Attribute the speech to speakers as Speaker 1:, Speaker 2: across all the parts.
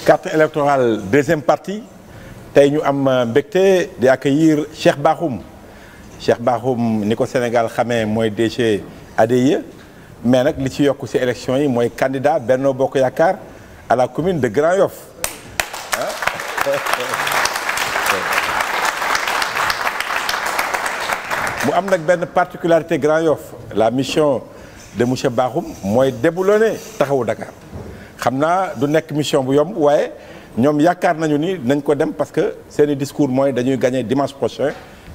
Speaker 1: carte électorale deuxième partie tey ñu am mbégte di accueillir Cheikh Bakhoum ni ko Sénégal xamee mooy DG ADIE mais nag li ci yokk ci élection yi mooy candidat Benno Bokk Yaakaar à la commune de Grand Yoff mu am nag benn particularité Grand Yoff la mission de monsieur Bakhoum mooy déboulonner taxawu Dakar xam naa du nekk mission bu yomb waaye ñoom yaakaar nañu ni nañ ko dem parce que seeni discours mooy dañuy gagner dimanche prochain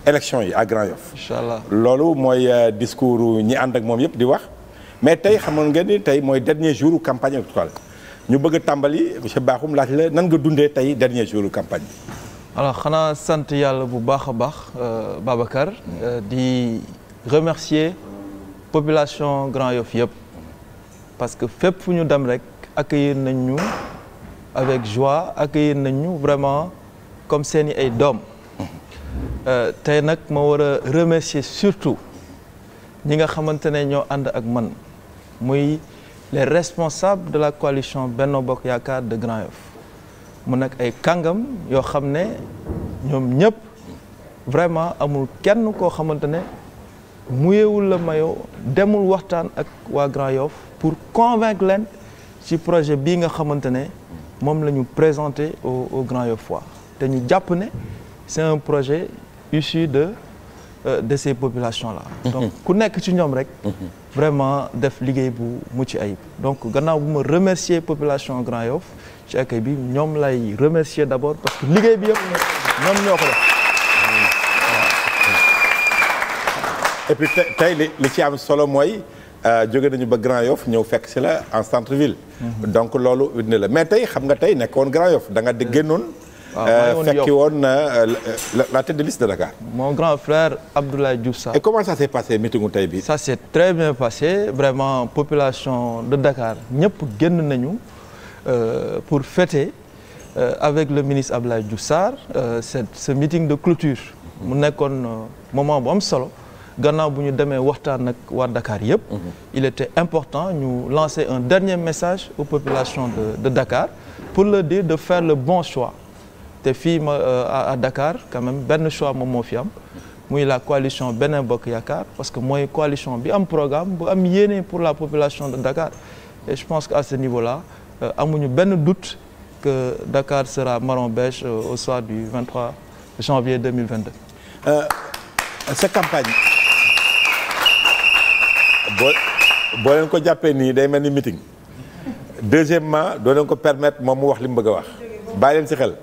Speaker 1: élection yi à Grand Yoff. Inch'Allah loolu mooy discours ñi ànd ak moom yëpp di wax mais tey xamoon ngeen ni tey mooy dernier jour campagne électorale ñu bëgg a tàmbali monsieur Bakhoum laaj la nan nga dundee tey dernier jour campagne bi.
Speaker 2: alors xanaa sant yàlla bu baax a baax Babacar di remercier population Grand Yoff yëpp parce que fépp fu ñu dem rek accueillir nañ ñu avec joie accueillir nañ ñu vraiment comme seeni ay doom tey nag ma war a remercier surtout ñi nga xamante ne ñoo ànd ak man muy les responsables de la coalition Benno Bokk Yaakaar de Grand Yoff mu nekk ay kàngam yoo xam ne ñoom ñëpp vraiment amul kenn koo xamante ne muyewul la mayoo demul waxtaan ak waa Grand Yoff pour convaincre leen ci projet bii nga xamante ne moom la ñu présenté au Grand Yoffois te ñu jàpp ne c'est un projet issu de ces populations là. donc ku nekk ci ñoom rek vraiment def liggéey bu mucc ayib donc gannaaw bu ma remercier population Grand Yoff ci accueil bi ñoom lay remercier d'abord parce que liggéey bi yëpp ñoom ñoo ko def.
Speaker 1: et puis tey li ci am solo mooy jóge nañu ba Grand Yoff ñëw fekk si la en centre ville. donc loolu indi la mais tey xam nga tey nekkoon Grand Yoff da nga génnoon. fekki woon la tête de liste de Dakar.
Speaker 2: mon grand frère Abdoulaye Diouf Sarr.
Speaker 1: et comment ça s'est passé meetingu tey bi.
Speaker 2: ça s'est très bien passé vraiment population de Dakar ñëpp génn nañu pour fêter avec le ministre Abdoulaye Diouf Sarr ce meeting de clôture. mu nekkoon moment bu am solo. gannaaw bu ñu demee waxtaan ak waa Dakar yëpp. il était important ñu lancer un dernier message aux populations de Dakar pour leur dire de faire le bon choix. te fii à Dakar quand même benn choix moom moo fi am muy la coalition Benno Bokk Yaakaar parce que mooy coalition bi am programme bu am yéene pour la population de Dakar et je pense qu'à ce niveau-là amuñu benn doute que Dakar sera marron beige au soir du 23 janvier 2022.
Speaker 1: sa campagne boo leen ko jàppee nii day mel ni meeting deuxièmement doo leen ko permettre moom mu wax li mu bëgg a wax bàyyi leen ci xel.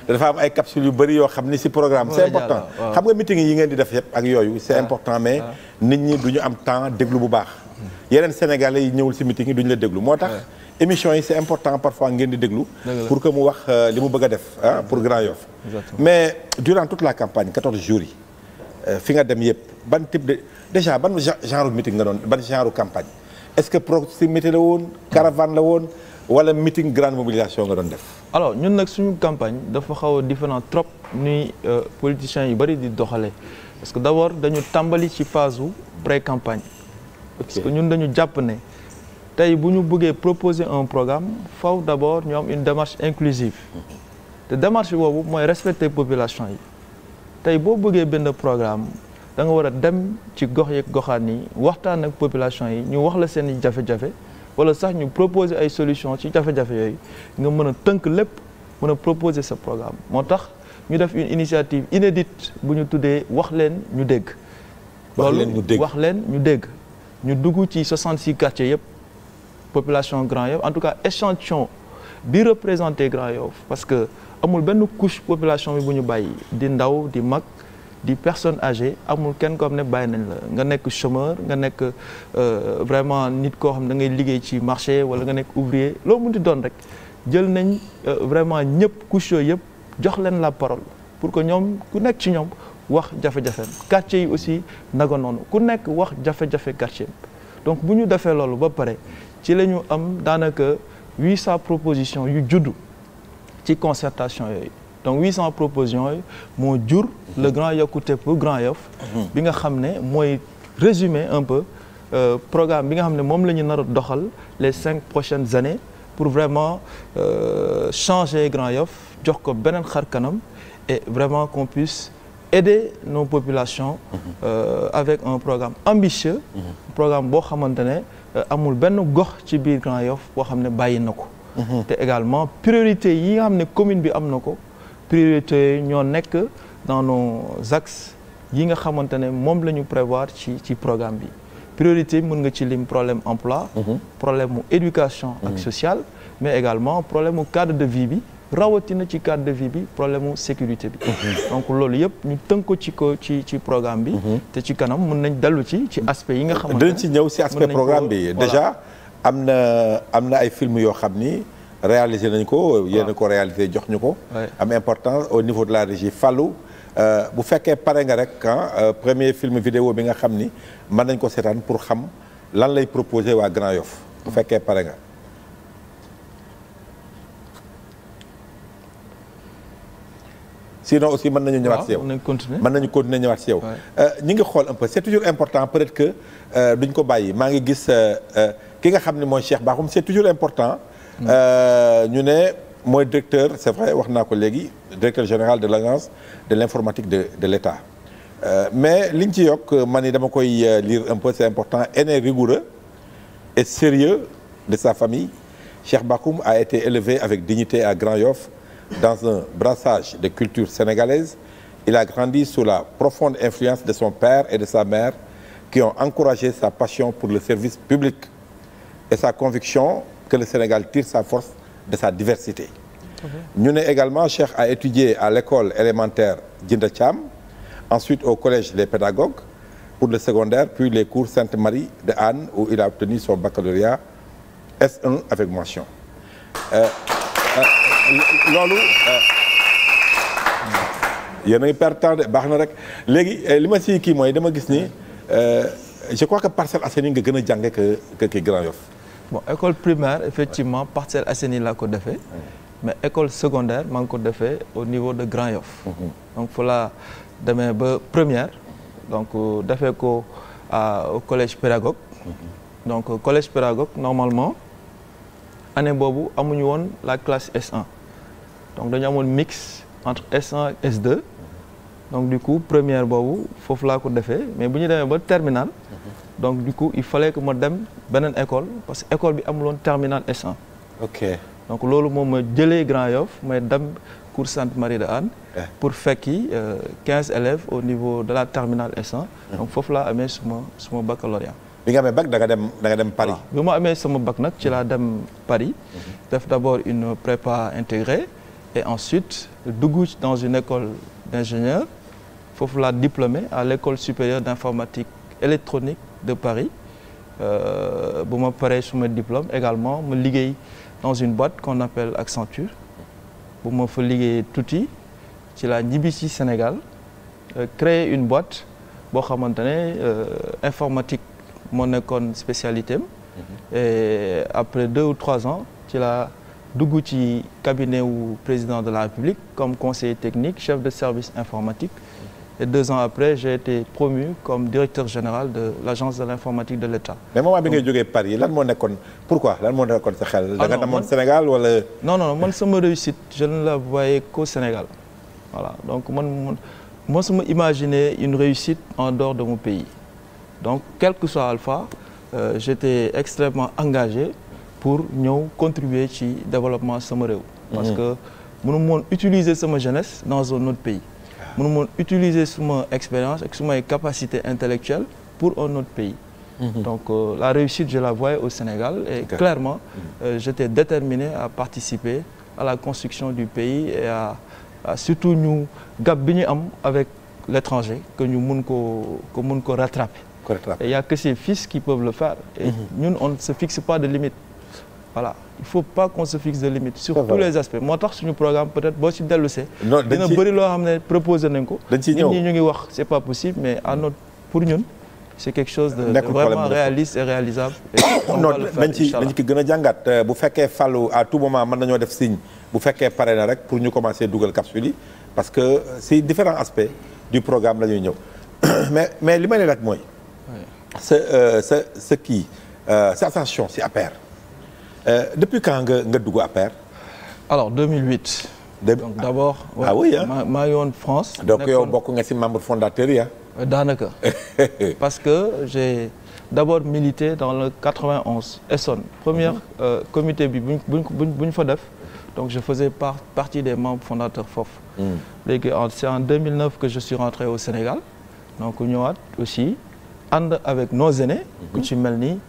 Speaker 1: dafa am ay capsules yu bëri yoo xam ni ci programme c'est important xam nga meeting yi ngeen di def yëpp ak yooyu c'est important mais nit ñi du ñu am temps déglu bu baax yeneen sénégalais yi ñëwul ci meeting yi du ñu la déglu moo tax émission yi c'est important parfois ngeen di déglu pour que mu wax li mu bëgg a def pour Grand Yoff mais durant toute la campagne 14 jours yi fi nga dem yëpp ban type de déjà ban genre meeting nga doon ban genre campagne est-ce que proximité la woon caravane la woon wala meeting grande mobilisation nga doon def.
Speaker 2: alors ñun nag suñu campagne dafa xaw a différent trop ni politiciens yu bari di doxalee parce que d'abord dañu tàmbali ci phase u pré-campagne. parce que ñun dañu jàpp ne tey bu ñu bëggee proposer un programme faw d'abord ñu am une démarche inclusive te démarche boobu mooy respecter population yi tey boo bëggee benn programme da nga war a dem ci gox yeeg goxaan yi waxtaan ak population yi ñu wax la seen i jafe-jafe. wala sax ñu proposer ay solutions ci jafe-jafe yooyu nga mën a tënk lépp mën a proposer ce programme moo tax ñu def une initiative inédite bu ñu tuddee wax leen ñu dégg.
Speaker 1: wax
Speaker 2: leen ñu dégg ñu dugg ci 66 quartiers yëpp population Grand Yoff en tout cas échantillon bi représenté Grand Yoff parce que amul benn couche population bi bu ñu bàyyi di ndaw di mag. di personnes âgées amul kenn koo xam ne bàyyi nañ la nga nekk chômeur nga nekk vraiment nit koo xam ne da ngay liggéey ci marché wala nga nekk ouvrier loo mënti doon rek jël nañ vraiment ñëpp couche yooyu yëpp jox leen la parole pour que ñoom ku nekk ci ñoom wax jafe-jafe quartier yi aussi naga noonu ku nekk wax jafe-jafe quartier donc bu ñu defee loolu ba pare ci la ñu am daanaka 800 propositions yu juddu ci concertation yooyu. donc 800 propositions yooyu moo jur le grand yokkute pour Grand Yoff bi nga xam ne mooy résumer un peu programme bi nga xam ne moom la ñu nar a doxal les 5 prochaines années pour vraiment changer Grand Yoff jox ko beneen xar kanam et vraiment qu'on puisse aider nos populations avec un programme ambitieux programme boo xamante ne amul benn gox ci biir Grand Yoff boo xam ne bàyyi na ko te également priorité yi nga xam ne commune bi am na ko priorité yi ñoo nekk dans nos axes yi nga xamante ne moom la ñu prévoir ci programme bi priorité mën nga ci lim problème emploi problème mu éducation ak social mais également problème mu cadre de vie bi rawatina ci cadre de vie bi problème mu sécurité bi donc loolu yëpp ñu tënk ko ci programme bi te ci kanam mën nañ dellu ci aspect yi nga xamante ne
Speaker 1: dinañ ci ñëw si aspect programme bi déjà am na ay film yoo xam ni réalisé nañ ko yéen a ko réalisé jox ñu ko am importance au niveau de la régie Fallou bu fekkee pare nga rek premier film vidéo bi nga xam ni mën nañ ko seetaan pour xam lan lay proposer waa Grand Yoff bu fekkee pare nga sinon aussi mën nañu ñëwaat si yow mën nañu continuer ñëwaat si yow ñi ngi xool un peu c'est toujours important peut-être que duñ ko bàyyi maa ngi gis ki nga xam ne mooy Cheikh Bakhoum c'est toujours important ñu ne mooy directeur c'est vrai wax naa ko léegi directeur général de l'agence de l'informatique de l'État mais liñ ci yokk man ni dama koy lire un peu c'est important aîné rigoureux et sérieux de sa famille Cheikh Bakhoum a été élevé avec dignité à Grand Yoff dans un brassage de culture sénégalaise. Il a grandi sous la profonde influence de son père et de sa mère qui ont encouragé sa passion pour le service public et sa conviction que le Sénégal tire sa force de sa diversité. Ñu ne également Cheikh a étudié à l'école élémentaire Djinda Thiam, ensuite au collège des pédagogues pour le secondaire, puis les cours Sainte-Marie de Anne où il a obtenu son baccalauréat S1 avec mention. Loolu yéen a ngi perdre temps de baax na rek léegi li ma si kii mooy dama gis ni je crois que Parcelles Assainies nga gën a jànge que Grand Yoff.
Speaker 2: Bon école primaire effectivement Parcelles Assainies laa ko defee mais école secondaire maa ngi ko defee au niveau de Grand Yoff. Donc fa laa demee ba première donc defee ko au collège pédagogue. Donc collège pédagogue normalement année boobu amuñu woon la classe S1 donc dañu amoon mix entre S1 et S2 donc du coup première boobu foofu laa ko defee mais bu ñu demee ba terminale donc du coup il fallait que ma dem beneen école parce que école bi amuloon terminale S1.
Speaker 1: Ok
Speaker 2: donc loolu moom ma jëlee Grand Yoff may dem cours Sainte-Marie de Anne pour fekki 15 élèves au niveau de la terminale S1 donc foofu laa amee suma baccalauréat.
Speaker 1: bi nga amee bac da nga dem Paris.
Speaker 2: bi ma amee sama bac nag ci laa dem Paris def d'abord une prépa intégrée et ensuite dugg dans une école d'ingénieur foofu laa diplômé à l'école supérieure d'informatique électronique de Paris bu ma paree suma diplôme également ma liggéey dans une boîte qu'on appelle Accenture bu ma fa liggéeyee tuuti ci laa ñibbi si Sénégal créer une boîte boo xamante ne informatique moo nekkoon spécialité am et après 2 ou 3 ans ci la dugg ci cabinet wu président de la République comme conseiller technique chef de service informatique et 2 ans après j'ai été promu comme directeur général de l'agence de l'informatique de l'État.
Speaker 1: mais moment bi ngay jógee Paris lan moo nekkoon pourquoi lan moo nekkoon sa xel. da nga demoon Sénégal wala.
Speaker 2: non man sama réussite je ne la voyais qu'au Sénégal voilà donc man mosuma imaginer une réussite en dehors de mon pays. Donc, quel que soit Alpha, j'étais extrêmement engagé pour ñëw contribuer ci développement sama réew. Parce que mënu moon utiliser sama jeunesse dans un autre pays. mënu moon utiliser suma expérience ak sumay capacité intellectuelle pour un autre pays. Donc la réussite je la voyais au Sénégal et clairement j'étais déterminé à participer à la construction du pays et à surtout ñu gap bi ñu am avec l'étranger que ñu mun ko rattraper. Et il n'y a que ces fils qui peuvent le faire. Et ñun on ne se fixe pas de limite. Voilà, il faut pas qu'on se fixe de limite sur tous les aspects. moo tax suñu programme peut-être boo ci dellusee. dina bëri loo xam ne proposé nañ ko. ñun ñi ñu ngi wax c'est pas possible mais pour ñun c'est quelque chose de vraiment réaliste et réalisable.
Speaker 1: non nañ ci gën a jàngat bu fekkee Fallou à tout moment mën nañoo def signe bu fekkee pare na rek pour ñu commencer dugal capsule yi parce que c'est différents aspects du programme la ñuy ñëw mais li may ne laaj mooy. sa attention si APR depuis quand nga dugg APR.
Speaker 2: alors 2008. donc d'abord.
Speaker 1: ah oui
Speaker 2: maa ngi woon France.
Speaker 1: donc yow bokk nga ci membre fondateur yi
Speaker 2: daanaka. parce que j'ai d'abord milité dans le 91 Essonne première comité bi bu ñu fa def donc je faisais partie des membres fondateurs foofu. léegi c'est en 2009 que je suis rentré au Sénégal donc ñëwaat aussi ànd avec nos aînés. ku ci mel ni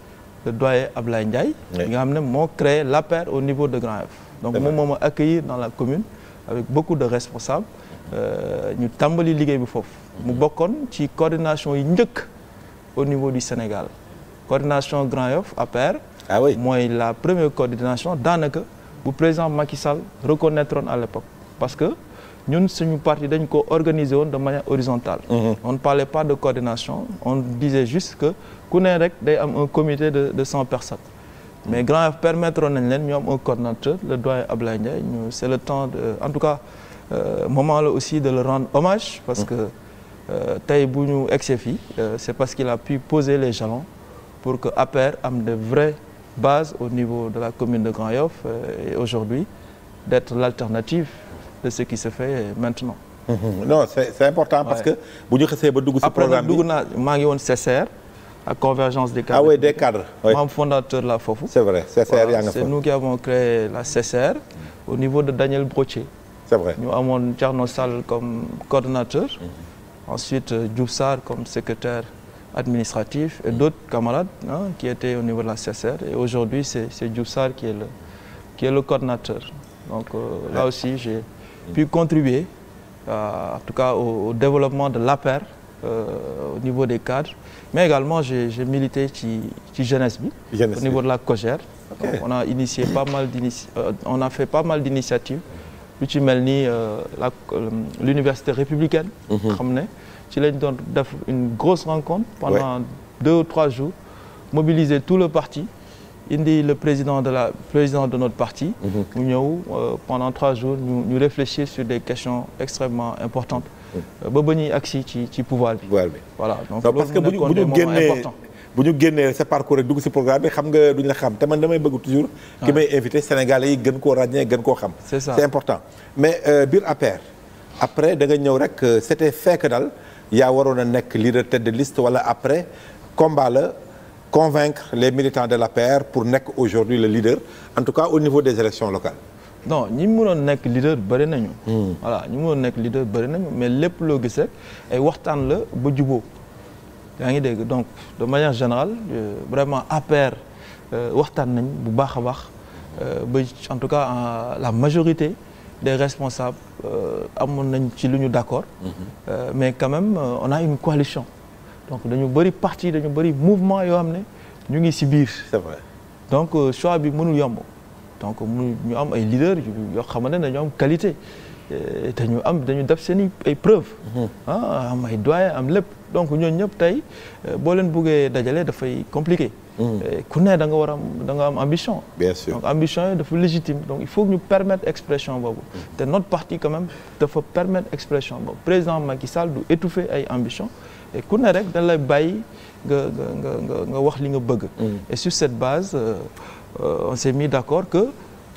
Speaker 2: le doyen Ablaye Ndiaye. nga xam ne moo créé l'APR au niveau de Grand Yoff. donc moom moo ma accueillir dans la commune avec beaucoup de responsables ñu tàmbali liggéey bi foofu. mu bokkoon ci coordination yi njëkk au niveau du Sénégal coordination Grand Yoff APR.
Speaker 1: ah oui
Speaker 2: mooy la première coordination daanaka bu président Macky Sall reconnaître à l'époque parce que ñun suñu parti dañ ko organiser woon de manière horizontale. On ne parlait pas de coordination on disait juste que ku ne rek day am un comité de 100 personnes. mais Grand Yoff permettre nañ leen ñu am un coordinateur le doyen Ablaye Ndiaye c'est le temps de en tout cas moment là aussi de le rendre hommage parce que tey bu ñu egsee fii c'est parce qu'il a pu poser les jalons pour que APR am de vraies bases au niveau de la commune de Grand Yoff et aujourd'hui d'être l'alternative de ce qui se fait maintenant.
Speaker 1: non c'est important parce que bu ñu xasee ba dugg ci programme bi
Speaker 2: après dugg naa maa ngi woon CCR à convergence des cadres.
Speaker 1: ah oui des cadres. oui
Speaker 2: membre fondateur la foofu.
Speaker 1: c'est vrai CCR yaa nga fa.
Speaker 2: c'est nous qui avons créé la CCR au niveau de Daniel Brottier.
Speaker 1: c'est vrai
Speaker 2: ñu amoon Thierno Sall comme coordonnateur. ensuite Diouf Sarr comme secrétaire administratif et d'autres camarades qui étaient au niveau de la CCR et aujourd'hui c'est Diouf Sarr qui est le coordinateur. donc là aussi j'ai pu contribuer en tout cas au développement de l'APR au niveau des cadres mais également j'ai milité ci jeunesse bi au niveau de la COJER. donc on a fait pas mal d'initiatives lu ci mel ni l'université républicaine. xam ne ci lañ doon def une grosse rencontre pendant 2 ou 3 jours mobiliser tout le parti indi le président de notre parti mu ñëw pendant 3 jours ñu réfléchir sur des questions extrêmement importantes ba ñuy agsi ci pouvoir bi voilà donc
Speaker 1: parce que bu ñu génnee sa parcours rek dugg ci programme bi xam nga duñ la xam te man damay bëgg toujours ki may invité Sénégalais yi gën koo ràññee gën koo xam c'est important mais biir APR après da nga ñëw rek c'était fait que daal yaa waroon a nekk leader tête de liste wala après combat la convaincre les militants de l'APR pour nekk aujourd'hui le leader en tout cas au niveau des élections locales.
Speaker 2: non ñi mënoon nekk leader bëri nañu. voilà ñi mënoon nekk leader bëri nañu mais lépp loo gis rek ay waxtaan la ba juboo yaa ngi dégg donc de manière générale vraiment APR waxtaan nañ bu baax a baax ba en tout cas la majorité des responsables amoon nañ ci lu ñu d'accord. mais quand même on a une coalition. donc dañu bëri parti dañu bëri mouvement yoo xam ne ñu ngi ci biir.
Speaker 1: c'est vrai
Speaker 2: donc choix bi mënul yomb donc ñu am ay leaders yoo xamante ne dañu am qualité te dañu def seen ay preuves. am ay doyen am lépp donc ñooñu ñëpp tey boo leen bëggee dajale dafay compliqué. ku ne da nga am ambition.
Speaker 1: bien sûr
Speaker 2: donc ambition yi dafa légitime donc il faut que ñu permettre expression boobu. te notre parti quand même dafa permettre expression boobu président Macky Sall du étouffer ay ambition et ku ne rek dañ lay bàyyi nga wax li nga bëgg. et sur cette base on s'est mis d'accord que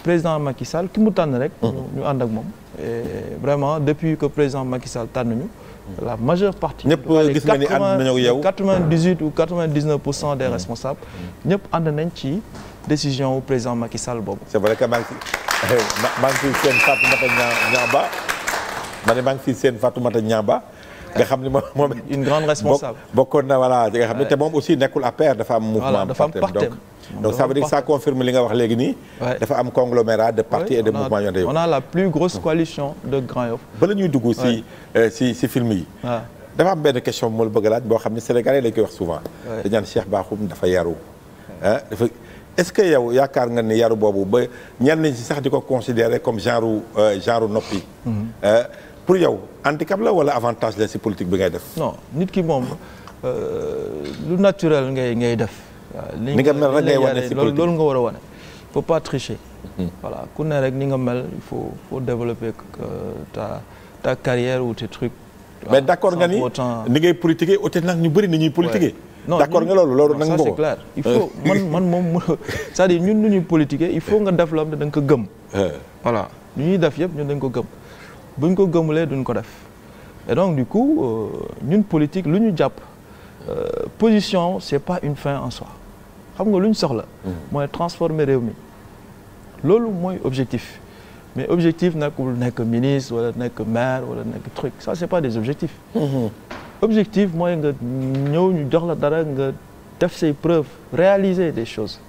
Speaker 2: président Macky Sall ki mu tànn rek. ñu ànd ak moom et vraiment depuis que président Macky Sall tànn ñu. la majeure partie.
Speaker 1: ñëpp gis nga ni ànd nañu ak yow
Speaker 2: 98 ou 99% des responsables. ñëpp ànd nañ ci décision wu président Macky Sall boobu.
Speaker 1: c'est vrai que maa ngi fi seen Fatoumata Niamba ma ne maa ngi fi seen Fatoumata Niamba nga xam ne moom
Speaker 2: une grande responsable
Speaker 1: bokkoon na voilà nga xam ne te moom aussi nekkul APR dafa am mouvement
Speaker 2: dafa am partem
Speaker 1: donc ça veut dire que ça confirme li nga wax léegi nii dafa am conglomérat de partis et de mouvements yoo xam
Speaker 2: on a la plus grosse coalition de Grand Yoff.
Speaker 1: ba la ñuy dugg si film yi dafa am benn question bu ma la bëgg a laaj boo xam ne Sénégalais lañ koy wax souvent dañ naan Cheikh Bakhoum dafa yaru dafa est-ce que yow yaakaar nga ni yaru boobu ba ñenn ñi sax di ko considérer comme genre noppi pour yow handicap la wala avantage la ci politique bi ngay def.
Speaker 2: non nit ki moom lu naturel ngay def.
Speaker 1: ni nga mel rek ngay wane ci politique
Speaker 2: loolu nga war a wane. faut pas tricher. voilà ku ne rek ni nga mel il faut développer ta carrière ou tes trucs.
Speaker 1: mais d'accord nga ni ngay politiquer ute nag ñu bëri ni ñuy politiquer.
Speaker 2: non
Speaker 1: d'accord nga loolu nag
Speaker 2: ça c'est clair il faut man moom c'est-à-dire ñun nu ñuy politiquer il faut nga def loo xam ne da nga ko gëm. voilà lu ñuy def yëpp ñun dañ ko gëm buñ ko gëmulee duñ ko def et donc du coup ñun politique lu ñu jàpp position c'est pas une fin en soi xam nga lu ñu soxla. mooy transformer réew mi loolu mooy objectif. mais objectif nekkul nekk ministre wala nekk maire wala nekk truc ça c'est pas des objectifs. objectif mooy nga ñëw ñu jox la dara nga def say preuves réaliser des choses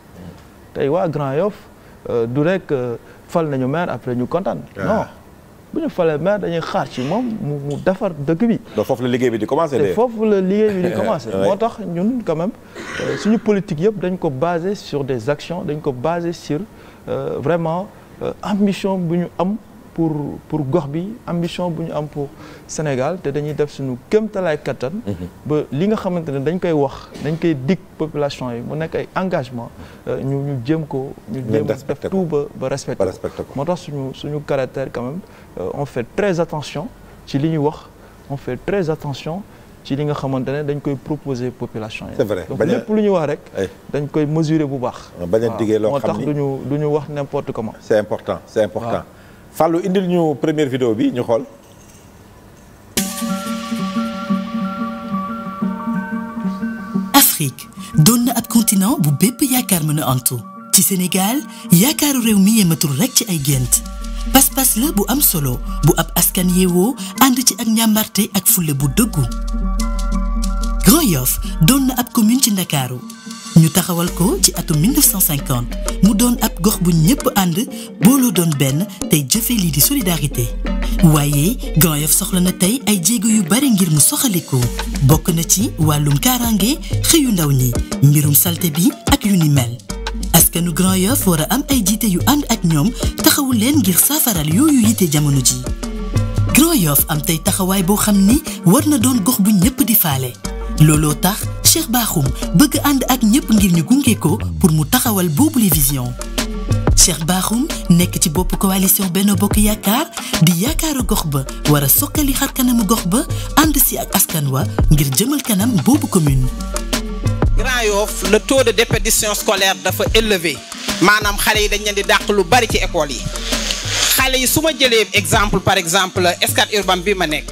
Speaker 2: tey waa Grand Yoff du rek fal nañu maire après ñu kontaan. non bu ñu falee maire dañuy xaar ci moom mu defar dëkk bi.
Speaker 1: donc foofu la liggéey bi di commencer de.
Speaker 2: foofu la liggéey bi di commencer. moo tax ñun quand même suñu politique yëpp dañ ko baser sur des actions dañ ko baser sur vraiment. ambition bu ñu am pour gox bi ambition bu ñu am pour Sénégal te dañuy def suñu kéemtalaay kattan. ba li nga xamante ne dañ koy wax dañ koy dig population yi mu nekk ay engagement ñu jéem ko. ñu jéem def tout ba respecté ko. moo tax suñu caractère quand même on fait très attention ci li ñuy wax on fait très attention. ci li nga xamante ne dañ koy proposer population yi.
Speaker 1: c'est vrai
Speaker 2: donc lépp lu ñu wax rek. dañ koy mesurer bu baax.
Speaker 1: bañ a diggee loo xam ni
Speaker 2: moo tax du ñu wax n'importe comment.
Speaker 1: c'est important c'est important. Fallou indil ñu première vidéo bi ñu xool.
Speaker 3: Afrique doon na ab continent bu bépp yaakaar mën a antu. ci Sénégal yaakaaru réew mi yematul rek ci ay gént. pas-pas la bu am solo bu ab askan yeewoo ànd ci ak njàmbarte ak fulle bu dëggu. Grand Yoff doon na ab commune ci Ndakaaru ñu taxawal ko ci atum 1950 mu doon ab gox bu ñëpp ànd booloo doon benn tey jëfe lii di solidarité. waaye Grand Yoff soxla na tey ay jéego yu bari ngir mu soxaliko bokk na ci wàllum kaaraange xëyu ndaw ñi mbirum salte bi ak yu ni mel. askanu Grand Yoff war a am ay jiite yu ànd ak ñoom taxawu leen ngir saafaral yooyu yitte jamono ji. Grand Yoff am tey taxawaay boo xam ni war na doon gox bu ñëpp di faale. looloo tax Cheikh Bakhoum bëgg ànd ak ñëpp ngir ñu gunge ko pour mu taxawal boobule vision. Cheikh Bakhoum nekk ci bopp coalition Benno Bokk Yaakaar di yaakaaru gox ba war a sokkali xar kanamu gox ba ànd si ak askan wa ngir jëmal kanam boobu commune.
Speaker 4: Grand Yoff le taux de déperdition scolaire dafa élevé maanaam xale yi dañ leen di dàq lu bari ci école yi xale yi su ma jëlee exemple par exemple Scat Urbam bi ma nekk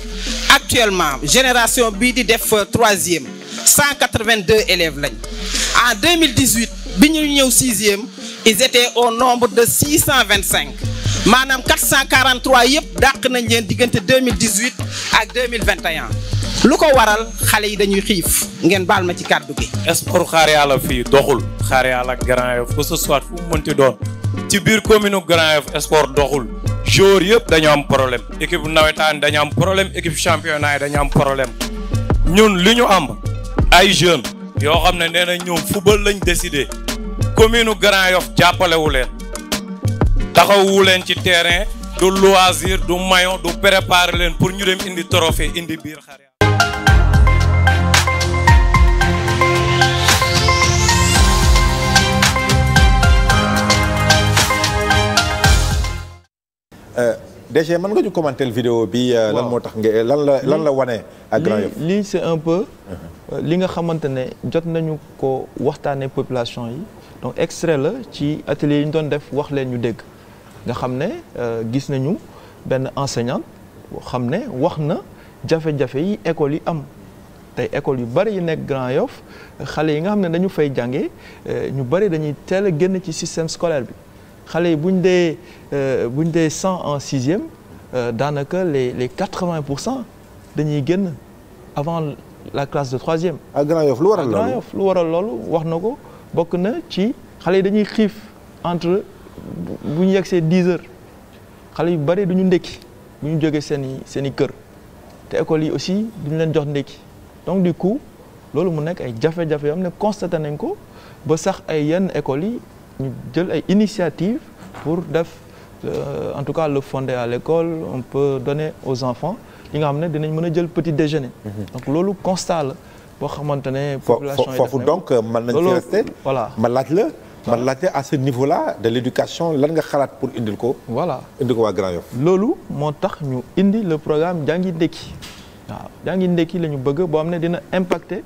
Speaker 4: actuellement génération bii di def troisième 182 élèves lañ en 2018 bi ñu ñëw sixième ils étaient au nombre de 625 maanaam 443 yëpp dàq nañ leen diggante 2018 ak 2021 lu ko waral xale yi dañuy xiif ngeen baal ma ci kàddu gi.
Speaker 5: sport xaar yàlla fii doxul xaar yàlla Grand Yoff que ce soit fu mu mënti doon ci biir commune Grand Yoff sport doxul joueurs yëpp dañu am problème équipe nawetaan dañu am problème équipe championnat yi dañu am problème ñun li ñu am ay jeunes yoo xam ne nee na ñoom football lañ décidé commune Grand Yoff jàppalewu leen taxawu leen ci terrain du loisir du maillot du préparer leen pour ñu dem indi trophée indi biir xaar.
Speaker 1: DG mën nga ñu commenter vidéo bi lan moo tax nga lan la wane ak Grand Yoff
Speaker 2: lii c'est un peu li nga xamante ne jot nañu ko waxtaanee population yi donc extrait la ci atelier yi ñu doon def wax leen ñu dégg nga xam ne gis nañu benn enseignante boo xam ne wax na jafe-jafe yi école yi am tey école yu bari yi nekk Grand Yoff xale yi nga xam ne dañu fay jàngee ñu bari dañuy teel a génn ci système scolaire bi xale yi buñ dee 100 en sixième daanaka les 80% dañuy génn avant la classe de troisième.
Speaker 1: à Grand Yoff lu waral loolu
Speaker 2: Grand Yoff lu waral loolu wax na ko bokk na ci xale yi dañuy xiif entre bu ñu yegsee 10 heures xale yu bari duñu ndékki bu ñu jógee seen i kër te école yi aussi duñu leen jox ndékki donc du coup loolu mu nekk ay jafe-jafe yoo xam ne constaté nañ ko ba sax ay yenn écoles yi ñu jël ay initiatives pour def en tout cas le fondé à l'école on peut donner aux enfants li nga xam ne dinañ mën a jël petit déjeuner. donc loolu constat la boo xamante ne. population yi
Speaker 1: foofu donc mën nañ ci rester.
Speaker 2: voilà
Speaker 1: ma laaj la à ce niveau là de l'éducation lan nga xalaat pour indil ko.
Speaker 2: voilà
Speaker 1: indil ko waa Grand Yoff.
Speaker 2: loolu moo tax ñu indi le programme jàngi ndekki waaw jàngi ndekki la ñu bëgg boo xam ne dina impacter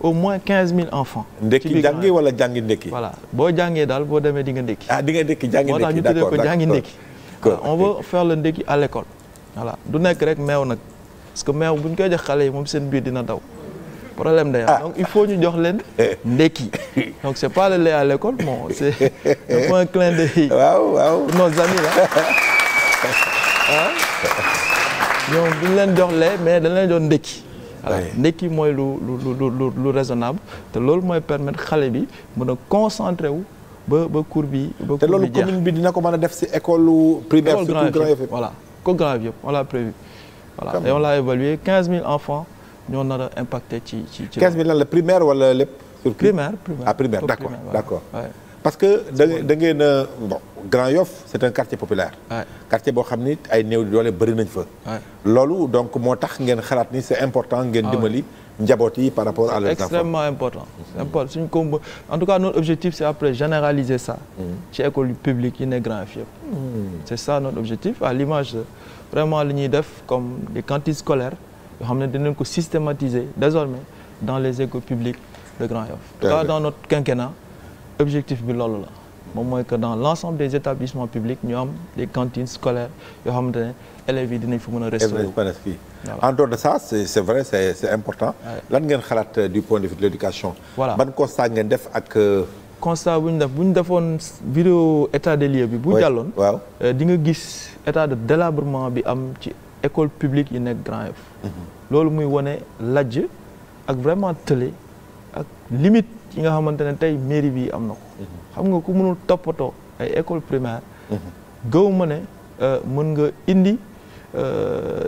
Speaker 2: au moins 15 000 enfants.
Speaker 1: ndekki jàngi wala jàngi ndekki.
Speaker 2: voilà boo jàngee daal boo demee di nga ndekki.
Speaker 1: di nga ndekki jàngi ndekki.
Speaker 2: moo tax ñu tuddee ko jàngi ndekki. on veut faire le ndekki à l'école. voilà du nekk rek meew nag parce que meew bu ñu koy jox xale yi moom seen biir dina daw. problème day am donc il faut ñu jox leen ndekki donc c'est pas le lait à l'école bon c'est un clin d'œil.
Speaker 1: waaw
Speaker 2: pour nos amis là ñoom duñ leen jox lait mais dañ leen jox ndekki. voilà ndekki mooy lu raisonnable te loolu mooy permettre xale bi mën a concentré wu ba cours bi. ba
Speaker 1: te loolu commune bi dina ko mën a def ci école primaire surtout Grand Yoff.
Speaker 2: voilà école Grand Yoff on l'a prévu. voilà et on l'a évalué 15 000 enfants ñoo nar a impacté ci
Speaker 1: 15 000 lan la primaire wala lépp.
Speaker 2: primaire
Speaker 1: primaire d'accord. parce que da ngeen a bon Grand Yoff c'est un quartier populaire. quartier boo xam ni ay néew di doole bëri nañ fa. loolu donc moo tax ngeen xalaat ni c'est important ngeen dimbali njaboot yi par rapport à leurs enfants.
Speaker 2: C'est extrêmement important. suñ ko en tout cas notre objectif c'est après généraliser ça. ci école publique yi ne Grand Yoff yëpp. c'est ça notre objectif à l'image vraiment li ñuy def comme des cantines scolaires yoo xam ne dinañ ko systématiser désormais dans les écoles publiques de Grand Yoff. En tout cas dans notre quinquennat objectif bi loolu la moom mooy que dans l'ensemble des établissements publics ñu am des cantines scolaires yoo xamante ne élèves yi dinañ fa mën a restaurer.
Speaker 1: en dehors de ça c'est vrai c'est important. lan ngeen xalaat du point de vue de l'éducation.
Speaker 2: voilà
Speaker 1: ban constat ngeen def ak.
Speaker 2: constat bu ñu defoon vidéo état des lieux bi. bu jàlloon
Speaker 1: waaw
Speaker 2: di nga gis état de délabrement bi am ci école publique yi nekk Grand Yoff. loolu muy wane lajj ak vraiment tële ak limite yi nga xamante ne tey mairie bi am na ko. xam nga ku mënul toppatoo ay école primaire. gëw ma ne mën nga indi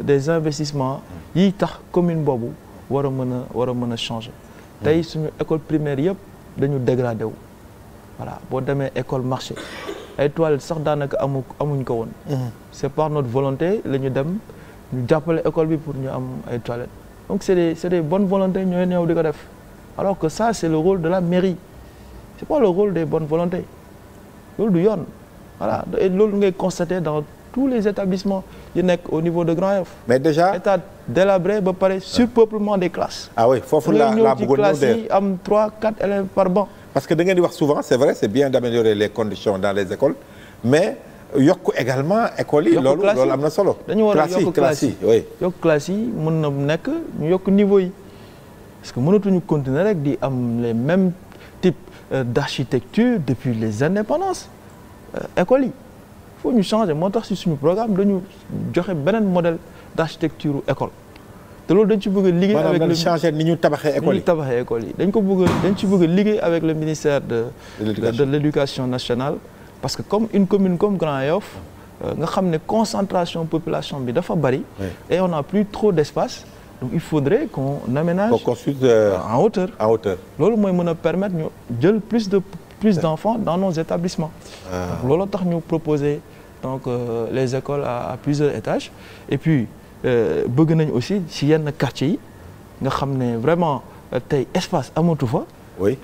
Speaker 2: des investissements yiy tax commune boobu war a mën a changer. tey suñu école primaire yëpp dañu dégradé wu. voilà boo demee école marché ay toilettes sax daanaka amuñ ko woon. c'est par notre volonté la ñu dem ñu jàppale école bi pour ñu am ay toilettes donc c'est des bonnes volontés ñooy ñëw di ko def alors que ça c'est le rôle de la mairie c'est pas le rôle des bonnes volontés loolu du yoon voilà et loolu ngay constater dans tous les établissements yi nekk au niveau de Grand Yoff.
Speaker 1: mais déjà
Speaker 2: état délabré ba pare surpeuplement des classes.
Speaker 1: oui foofu la bëggoon
Speaker 2: classe yi am 3-4 élèves par banc.
Speaker 1: parce que da ngeen di wax souvent c'est vrai c'est bien d'améliorer les conditions dans les écoles mais yokk également écoles yi. loolu am na solo.
Speaker 2: dañu war a yokk classe yi
Speaker 1: oui.
Speaker 2: yokk classe yi mën na nekk ñu yokk niveau yi parce que mënatuñu continuer rek di am les mêmes types d'architecture depuis les indépendances écoles yi. faut ñu changer moo tax ci suñu programme dañu joxe beneen modèle d'architecture école te loolu dañ ci bëgg a liggéey avec le
Speaker 1: changer ni ñu tabaxee école yi
Speaker 2: dañ ci bëgg a liggéey avec le ministère de l'éducation nationale parce que comme une commune comme Grand Yoff nga xam ne concentration population bi dafa bari et on n'a plus trop d'espace donc il faudrait qu'on aménage en hauteur loolu mooy mën a permettre ñu jël plus d'enfants dans nos établissements. donc loolu tax ñu proposer donc les écoles à plusieurs étages et puis bëgg nañ aussi ci yenn quartiers yi nga xam ne vraiment tey espace amatu fa.
Speaker 1: oui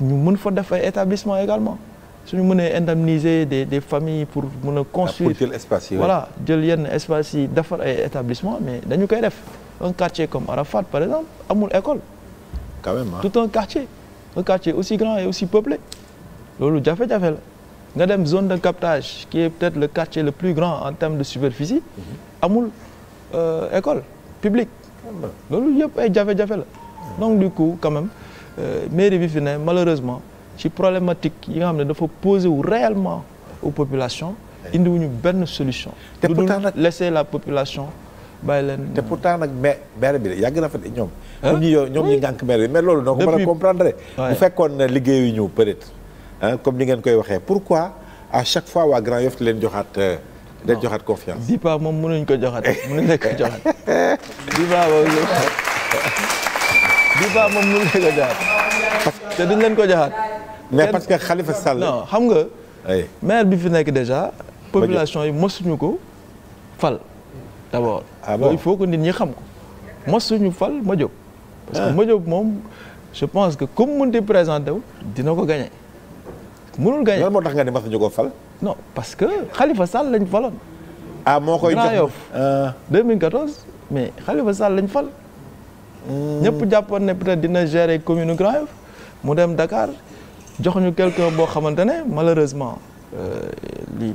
Speaker 2: ñu mën fa def ay établissements également suñu mënee indemniser des familles pour mën a construire.
Speaker 1: pour jël espace yi
Speaker 2: voilà jël yenn espace yi defar ay établissements mais dañu koy def un quartier comme Arafat par exemple amul école.
Speaker 1: quand même
Speaker 2: tout un quartier aussi grand et aussi peuplé. loolu jafe-jafe la nga dem zone de captage qui est peut-être le quartier le plus grand en termes de superficie amul école publique loolu yëpp ay jafe-jafe la donc du coup quand même mairie bi fi ne malheureusement ci problématique yi nga xam ne dafa poser wu réellement aux populations indiwuñu benn solution
Speaker 1: te pourtant nag
Speaker 2: laisser la population bàyyi leen
Speaker 1: te pourtant nag maire bi yàgg na fa de ñoom ñoom ñi ngànk maire bi mais loolu noo ko mën a comprendre bu fekkoon ne liggéeyu ñu peut-être comme ni ngeen koy waxee pourquoi à chaque fois waa Grand Yoff leen joxaat confiance.
Speaker 2: Bipa moom mënuñ ko joxaat Bipa moom mënuñ ko joxaat te duñ leen ko joxaat.
Speaker 1: mais parce que Khalifa Sall.
Speaker 2: non xam nga. maire bi fi nekk déjà. population yi mosuñu ko fal. d'abord il faut que nit ñi xam ko mosuñu fal Madiop. parce que Madiop moom je pense que comme mënti présenté wu dina ko gagner. mënul gagner
Speaker 1: lan moo tax nga ne mas nañu ko fal.
Speaker 2: non parce que Khalifa Sall lañ faloon.
Speaker 1: moo koy jox
Speaker 2: Grand Yoff 2014 mais Khalifa Sall lañ fal. ñëpp jàppoon ne peut-être dina gérer commune Grand Yoff mu dem Dakar jox ñu quelqu'un boo xamante ne malheureusement li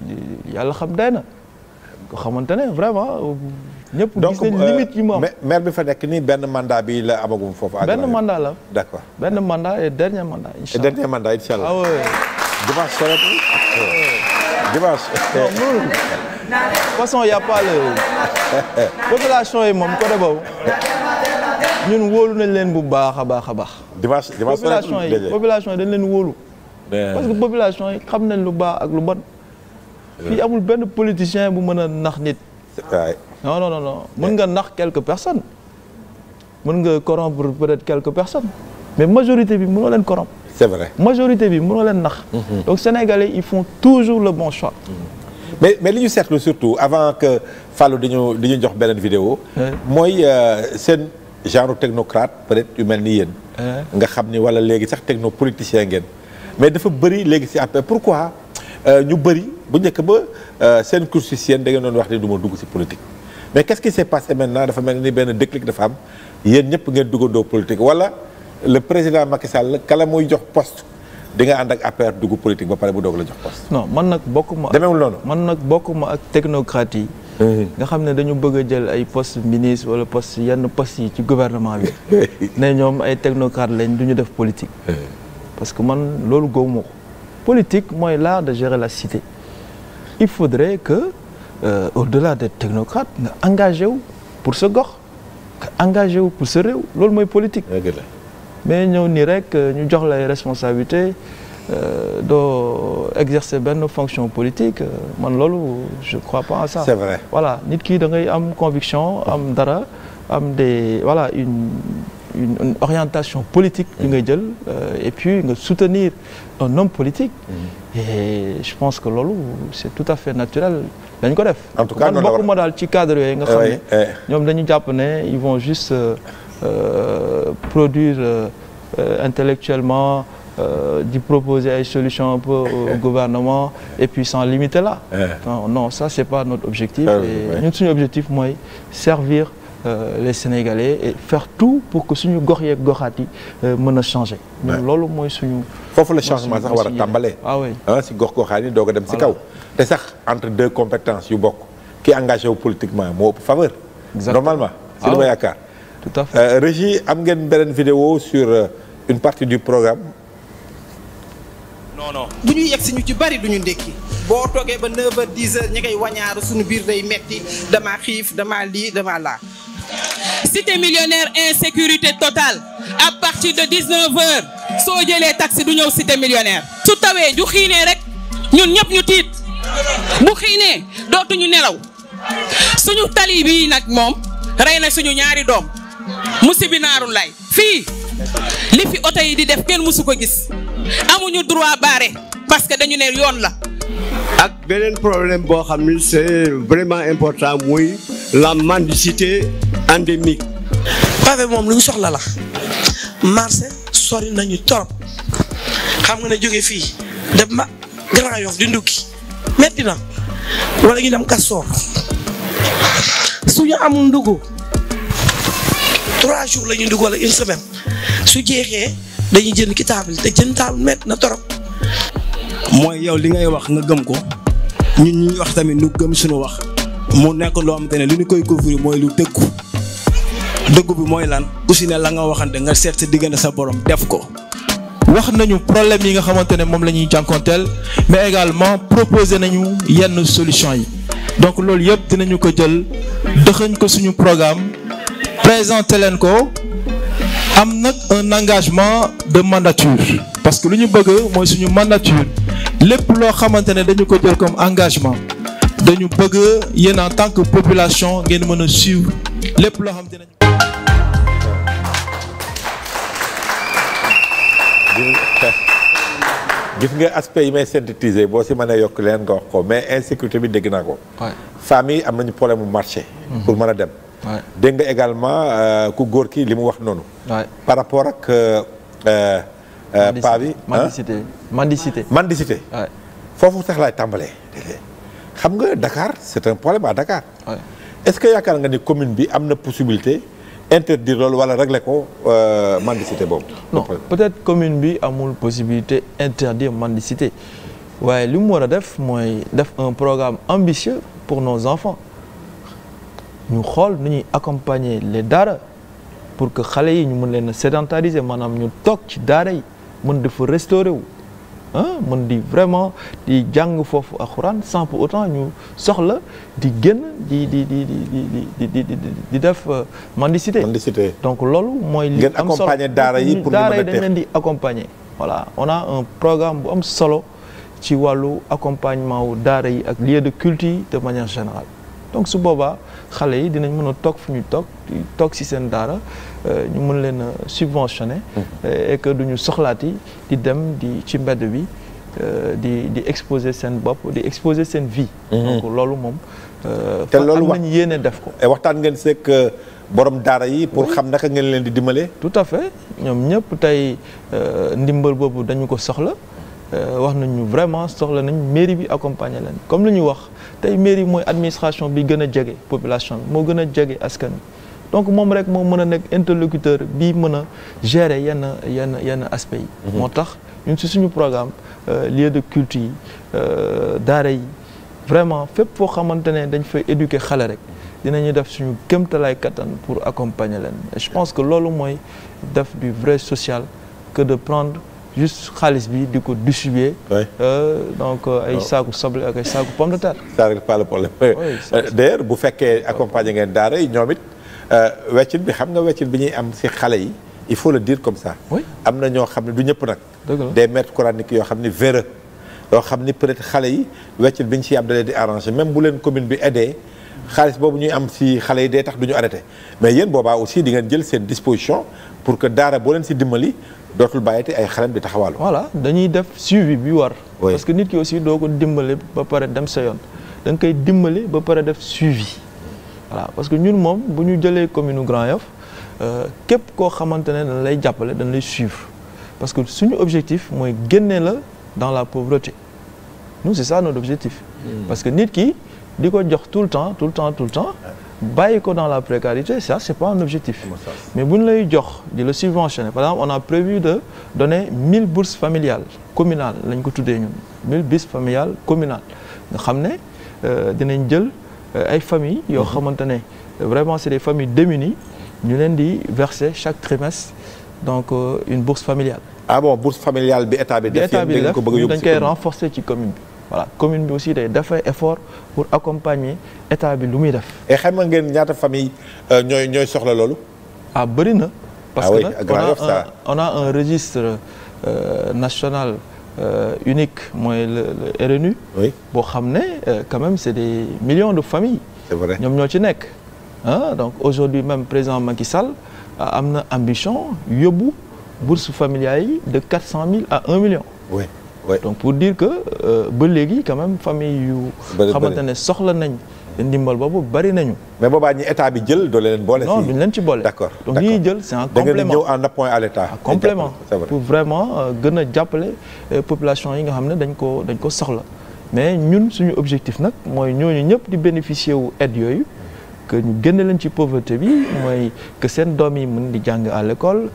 Speaker 2: yàlla xam day na ko xamante ne vraiment ñëpp gis nañ limite yi mu am.
Speaker 1: maire bi fa nekk nii benn mandat bi la amagum foofu.
Speaker 2: benn mandat la.
Speaker 1: d'accord
Speaker 2: benn mandat et dernier mandat incha allah.
Speaker 1: dernier mandat incha allah.
Speaker 2: ah oui.
Speaker 1: dimanche soreetul. dimanche.
Speaker 2: de toute façon y a pas le population yi moom côté boobu ñun wóolu nañ leen bu baax a baax a baax.
Speaker 1: dimanche
Speaker 2: population yi dañ leen wóolu. parce que population yi xam nañ lu baax ak lu bon. fii amul benn politicien bu mën a nax nit.
Speaker 1: waay
Speaker 2: non non non mën nga nax quelques personnes mën nga corrompre peut-être quelques personnes mais majorité bi mënoo leen corrompre.
Speaker 1: c'est vrai
Speaker 2: majorité bi mënoo leen nax. donc sénégalais ils font toujours le bon choix.
Speaker 1: mais li ñu seetlu surtout avant que Fallou di ñu jox beneen vidéo. mooy seen genre technocrate peut-être yu mel ni yéen. nga xam ni wala léegi sax technopoliticien ngeen. mais dafa bëri léegi ci APR pourquoi ñu bëri bu njëkk ba seen cursus yéen da ngeen doon wax ni du ma dugg ci politique. mais qu'est-ce qui s'est passé maintenant dafa mel ni benn déclic dafa am yéen ñëpp ngeen duggandoo politique wala le président Macky Sall kala muy jox poste di nga ànd ak APR dugg politique ba pare bu doog la jox poste.
Speaker 2: non man nag bokkuma.
Speaker 1: demeewul noonu.
Speaker 2: man nag bokkuma ak technocrates yi. nga xam ne dañu bëgg a jël ay poste ministre wala poste yenn poste yi ci gouvernement bi. ne ñoom ay technocrates lañ du ñu def politique. parce que man loolu gëwuma ko. politique mooy l'art de gérer la cité. il faudrait que au-delà des technocrates nga engagé wu pour sa gox nga engagé wu pour sa réew loolu mooy politique. mais ñëw nii rek ñu jox lay responsabilité doo exercer benn fonction politique man loolu je crois pas à ça.
Speaker 1: c'est vrai
Speaker 2: voilà nit ki da ngay am conviction am dara am des voilà une orientation politique bi ngay jël et puis nga soutenir un homme politique. et je pense que loolu c'est tout à fait naturel dañ ko def.
Speaker 1: en tout cas
Speaker 2: man bokkuma daal ci cadre yooyu nga xam ne ñoom dañu jàpp ne ils vont juste produire intellectuellement di proposer ay solutions un peu au gouvernement et puis s'en limiter là. non ça c'est pas notre objectif. et ñun suñu objectif mooy servir les Sénégalais et faire tout pour que suñu gox yeeg goxaat yi mën a changer. ñun loolu mooy suñu.
Speaker 1: foofu la changement sax war a tàmbalee.
Speaker 2: ah oui
Speaker 1: si gox goxaat yi doog a dem si kaw. te sax entre deux compétences yu bokk ki engagé wu politiquement moo ëpp faveur. normalement si li ma yaakaar.
Speaker 2: tout à fait
Speaker 1: Régie am ngeen beneen vidéo sur une partie du programme.
Speaker 5: non.
Speaker 4: bu ñu yegg si ñu ci bari duñu ndékki boo toogee ba 9h 10h ñi ngay wañaaru suñu biir day metti dama xiif dama lii dama laa. cité millionnaire insécurité totale à partir de 19h soo jëlee taxi du ñëw cité millionnaire. su tawee ju xiinee rek ñun ñëpp ñu tiit bu xiinee dootuñu nelaw suñu tali bii nag moom rey na suñu ñaari doom musibi naaru lay fii li fi oto yi di def kenn musu ko gis amuñu droit barré parce que dañu ne yoon la.
Speaker 6: ak beneen problème boo xam ni c'est vraiment important muy la mendicité endémique.
Speaker 7: pavé moom lu ñu soxla la marché sori nañu torop xam nga ne jóge fii dem ma Grand Yoff di ndukki metti na wala ñu dem Castor suñu amul ndugu 3 jours la ñuy ndugg wala une semaine su jeexee dañuy jënd ki table te jënd table metti na torop.
Speaker 8: mooy yow li ngay wax nga gëm ko ñun ñuy wax tamit nu gëm suñu wax mu nekk loo xamante ne li ñu koy couvrir mooy lu dëggu dëggu bi mooy lan aussi ne la nga waxante nga seet sa diggante sa borom def ko.
Speaker 2: wax nañu problème yi nga xamante ne moom la ñuy jànkonteel mais également proposer nañu yenn solution yi donc loolu yëpp dinañu ko jël dëxëñ ko suñu programme présenter leen ko am nag un engagement de mandature parce que lu ñu bëgg mooy suñu mandature lépp loo xamante ne dañu ko jël comme engagement dañu bëgg yéen en tant que population ngeen mën a suivre lépp loo xamante ne.
Speaker 1: gis nga aspect yi may synthétiser boo si mënee yokk leen nga wax ko mais insécurité bi dégg naa ko. femmes yi am nañu problème mu marché. pour mën a dem. dégg nga également ku góor ki li mu wax noonu. par rapport ak paa bi. mendicité. foofu sax laay tàmbalee. xam nga Dakar c'est un problème à Dakar. est-ce que yaakaar nga ni commune bi am na possibilité interdire loolu wala régler ko mendicité boobu.
Speaker 2: non peut-être commune bi amul possibilité interdire mendicité waaye li mu war a def mooy def un programme ambitieux pour nos enfants ñu xool nu ñuy accompagner les daara pour que xale yi ñu mën leen a sédentariser maanaam ñu toog ci daara yi mën dafa restaurer wu mën di vraiment di jàng foofu alxuraan sans pour autant ñu soxla di génn di def mendicité. donc loolu mooy li am solo
Speaker 1: accompagner daara yi pour
Speaker 2: daara yi dañ leen di accompagner. voilà on a un programme bu am solo ci wàllu accompagnement wu daara yi ak lieu de culte yi de manière générale donc su boobaa xale yi dinañ mën a toog fu ñu toog ci seen daara ñu mën leen a subventionner et que duñu soxlaati di dem di ci mbedd bi di exposer seen bopp di exposer seen vie. donc loolu moom.
Speaker 1: te loolu
Speaker 2: am nañu yéene def ko.
Speaker 1: waxtaan ngeen seeg borom daara yi pour xam naka ngeen leen di dimbale.
Speaker 2: tout à fait ñoom ñëpp tey ndimbal boobu dañu ko soxla wax nañu vraiment soxla nañ mairie bi accompagner leen comme lu ñu wax tey mairie mooy administration bi gën a jege population bi moo gën a jege askan wi donc moom rek moo mën a nekk interlocuteur bi mën a gérer yenn aspects yi. moo tax ñun ci suñu programme lieu de culte yi daara yi vraiment fépp foo xamante ne dañ fay éduquer xale rek dinañu def suñu kéemtalaay kattan pour accompagner leen et je pense que loolu mooy def du vrai social que de prendre juste xaalis bi di ko distribuer. donc ay saaku soble ak ay saaku pomme de terre.
Speaker 1: ça règle pas le problème. d'ailleurs bu fekkee accompagner ngeen daara yi ñoom it weccit bi xam nga weccit bi ñuy am ci xale yi il faut le dire comme ça. am na ñoo xam ne du ñëpp nag. des maîtres coraniques yoo xam ni véreux yoo xam ni peut-être xale yi weccit bi ñu ciy am da leen di arranger même bu leen commune bi aidé xaalis boobu ñuy am ci xale yi day tax du ñu arrêté mais yéen boobaa aussi di ngeen jël seen disposition pour que daara boo leen ci dimbali dootul bàyyite ay xalam di taxawaalu.
Speaker 2: voilà dañuy def suivi bi war. parce que nit ki aussi doo ko dimbali ba pare dem sa yoon da nga koy dimbali ba pare def suivi voilà parce que ñun moom bu ñu jëlee commune Grand Yoff képp koo xamante ne dañ lay jàppale dañ lay suivre parce que suñu objectif mooy génne la dans la pauvreté nous c'est ça notre objectif. parce que nit ki di ko jox tout le temps bàyyi ko dans la précarité ça c'est pas un objectif. mais bu ñu lay jox di la subventionner par exemple on a prévu de donner 1000 bourses familiales communales lañ ko tuddee ñun 1000 bourses familiales communales nga xam ne dinañ jël ay familles yoo xamante ne vraiment c'est des familles démunies ñu leen di verser chaque trimestre donc une bourse familiale.
Speaker 1: ah bon bourse familiale bi état bi def yéen ko bëgg a yóbbu
Speaker 2: dañ koy renforcer ci commune bi. voilà commune bi aussi day dafay effort pour accompagner état bi lu muy def.
Speaker 1: et xam nga ngeen ñaata famille ñooy soxla loolu.
Speaker 2: ah bëri na. parce que nag on a un registre national unique mooy le RNU.
Speaker 1: oui
Speaker 2: boo xam ne quand même c'est des millions de familles.
Speaker 1: c'est vrai
Speaker 2: ñoom ñoo ci nekk. donc aujourd'hui même président Macky Sall am na ambition yóbbu bourse familiale yi de 400 000 à 1 million.
Speaker 1: oui.
Speaker 2: donc pour dire que ba léegi quand même famille yu xamante ne soxla nañ ndimbal boobu bari nañu.
Speaker 1: mais boobaa ñi état bi jël doo leen boole.
Speaker 2: non duñ leen ci boole.
Speaker 1: d'accord
Speaker 2: donc li ñuy jël c'est un complément
Speaker 1: da ngeen ñëw en appoint à l'état.
Speaker 2: complément pour vraiment gën a jàppale population yi nga xam ne dañ ko soxla mais ñun suñu objectif nag mooy ñooñu ñëpp di bénéficier wu aide yooyu. que ñu génne leen ci pauvreté bi mooy que seen doom yi mën di jàng à l'école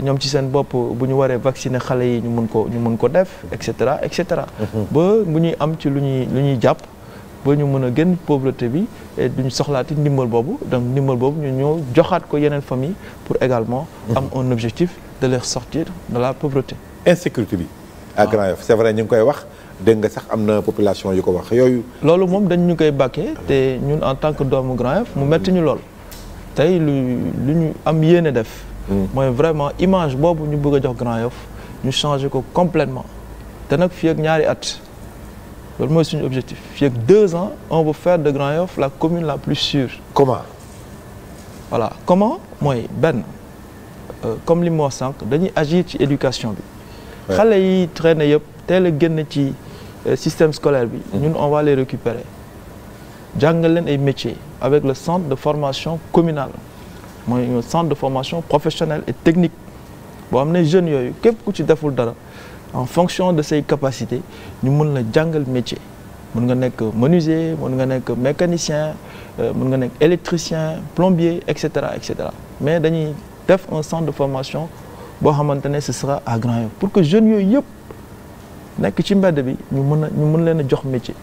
Speaker 2: ñoom ci seen bopp bu ñu waree vacciner xale yi ñu mën ko def et cetera et cetera. ba bu ñuy am ci lu ñuy jàpp ba ñu mën a génn pauvreté bi et duñu soxlaati ndimbal boobu donc ndimbal boobu ñu ñëw joxaat ko yeneen famille pour également am un objectif de les sortir de la pauvreté.
Speaker 1: insécurité bi. à Grand Yoff c'est vrai ñu ngi koy wax. dégg nga sax am na population yu ko wax yooyu.
Speaker 2: loolu moom dañ ñu koy bàkkee te ñun en tant que doomu Grand Yoff mu metti ñu lool tey lu ñu am yéene def. mooy vraiment image boobu ñu bëgg a jox Grand Yoff ñu changer ko complètement te nag fii ak ñaari at loolu mooy suñu objectif fii ak 2 ans on veut faire de Grand Yoff la commune la plus sûre.
Speaker 1: comment.
Speaker 2: voilà comment mooy benn comme li ma wax sànq dañuy agir ci éducation bi. xale yi traîner yëpp teel a génn ci. système scolaire bi ñun on va les récupérer jàngal leen ay métiers avec le centre de formation communal mooy un centre de formation professionnelle et technique boo xam ne jeunes yooyu képp ku ci deful dara en fonction de say capacités ñu mën la jàngal métier mën nga nekk menuisier mën nga nekk mécanicien mën nga nekk électricien plombier et cetera mais dañuy def un centre de formation boo xamante ne ce sera à Grand Yoff pour que jeunes yooyu yëpp nekk ci mbedd bi ñu mën leen a jox métier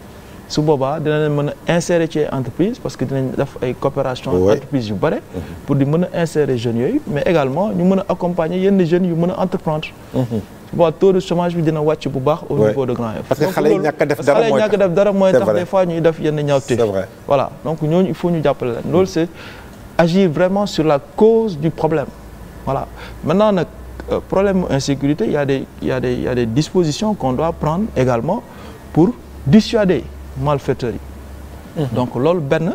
Speaker 2: su boobaa dina leen mën a insérer ci entreprise parce que dinañ def ay coopération entreprise yu bare pour di mën a insérer jeunes yooyu mais également ñu mën a accompagner yenn jeunes yu mën a entreprendre bon taux de chômage bi dina wàcc bu baax au niveau de Grand Yoff
Speaker 1: parce que xale yi ñàkk a def dara
Speaker 2: mooy tax des fois ñuy def yenn ñaawteef voilà donc ñooñu il faut ñu jàppale leen loolu c'est agir vraiment sur la cause du problème voilà maintenant nag problème insécurité il y a des dispositions qu'on doit prendre également pour dissuader malfaiteurs yi donc loolu benn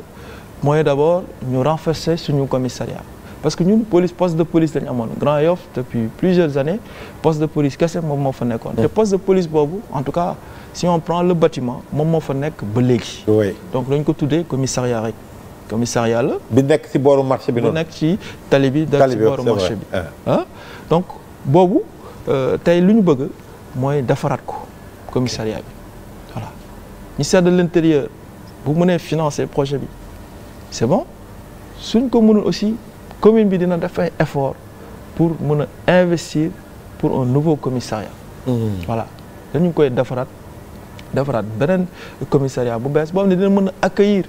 Speaker 2: mooy d'abord ñu renforcer suñu commissariat parce que ñun police poste de police lañu amoon Grand Yoff depuis plusieurs années poste de police kese moom moo fa nekkoon te poste de police boobu en tout cas si on prend le bâtiment moom moo fa nekk ba léegi donc dañ ko tuddee commissariat rek commissariat la
Speaker 1: bi nekk ci booru marché bi noonu
Speaker 2: bi nekk ci tali bi ci booru marché bi donc boobu tey lu ñu bëgg mooy defaraat ko commissariat bi voilà ministère de l'intérieur bu mënee financer projet bi c'est bon suñ ko mënul aussi commune bi dina def ay effort pour mën a investir pour un nouveau commissariat voilà dañu koy defaraat beneen commissariat bu bees boo xam ne dina mën a accueillir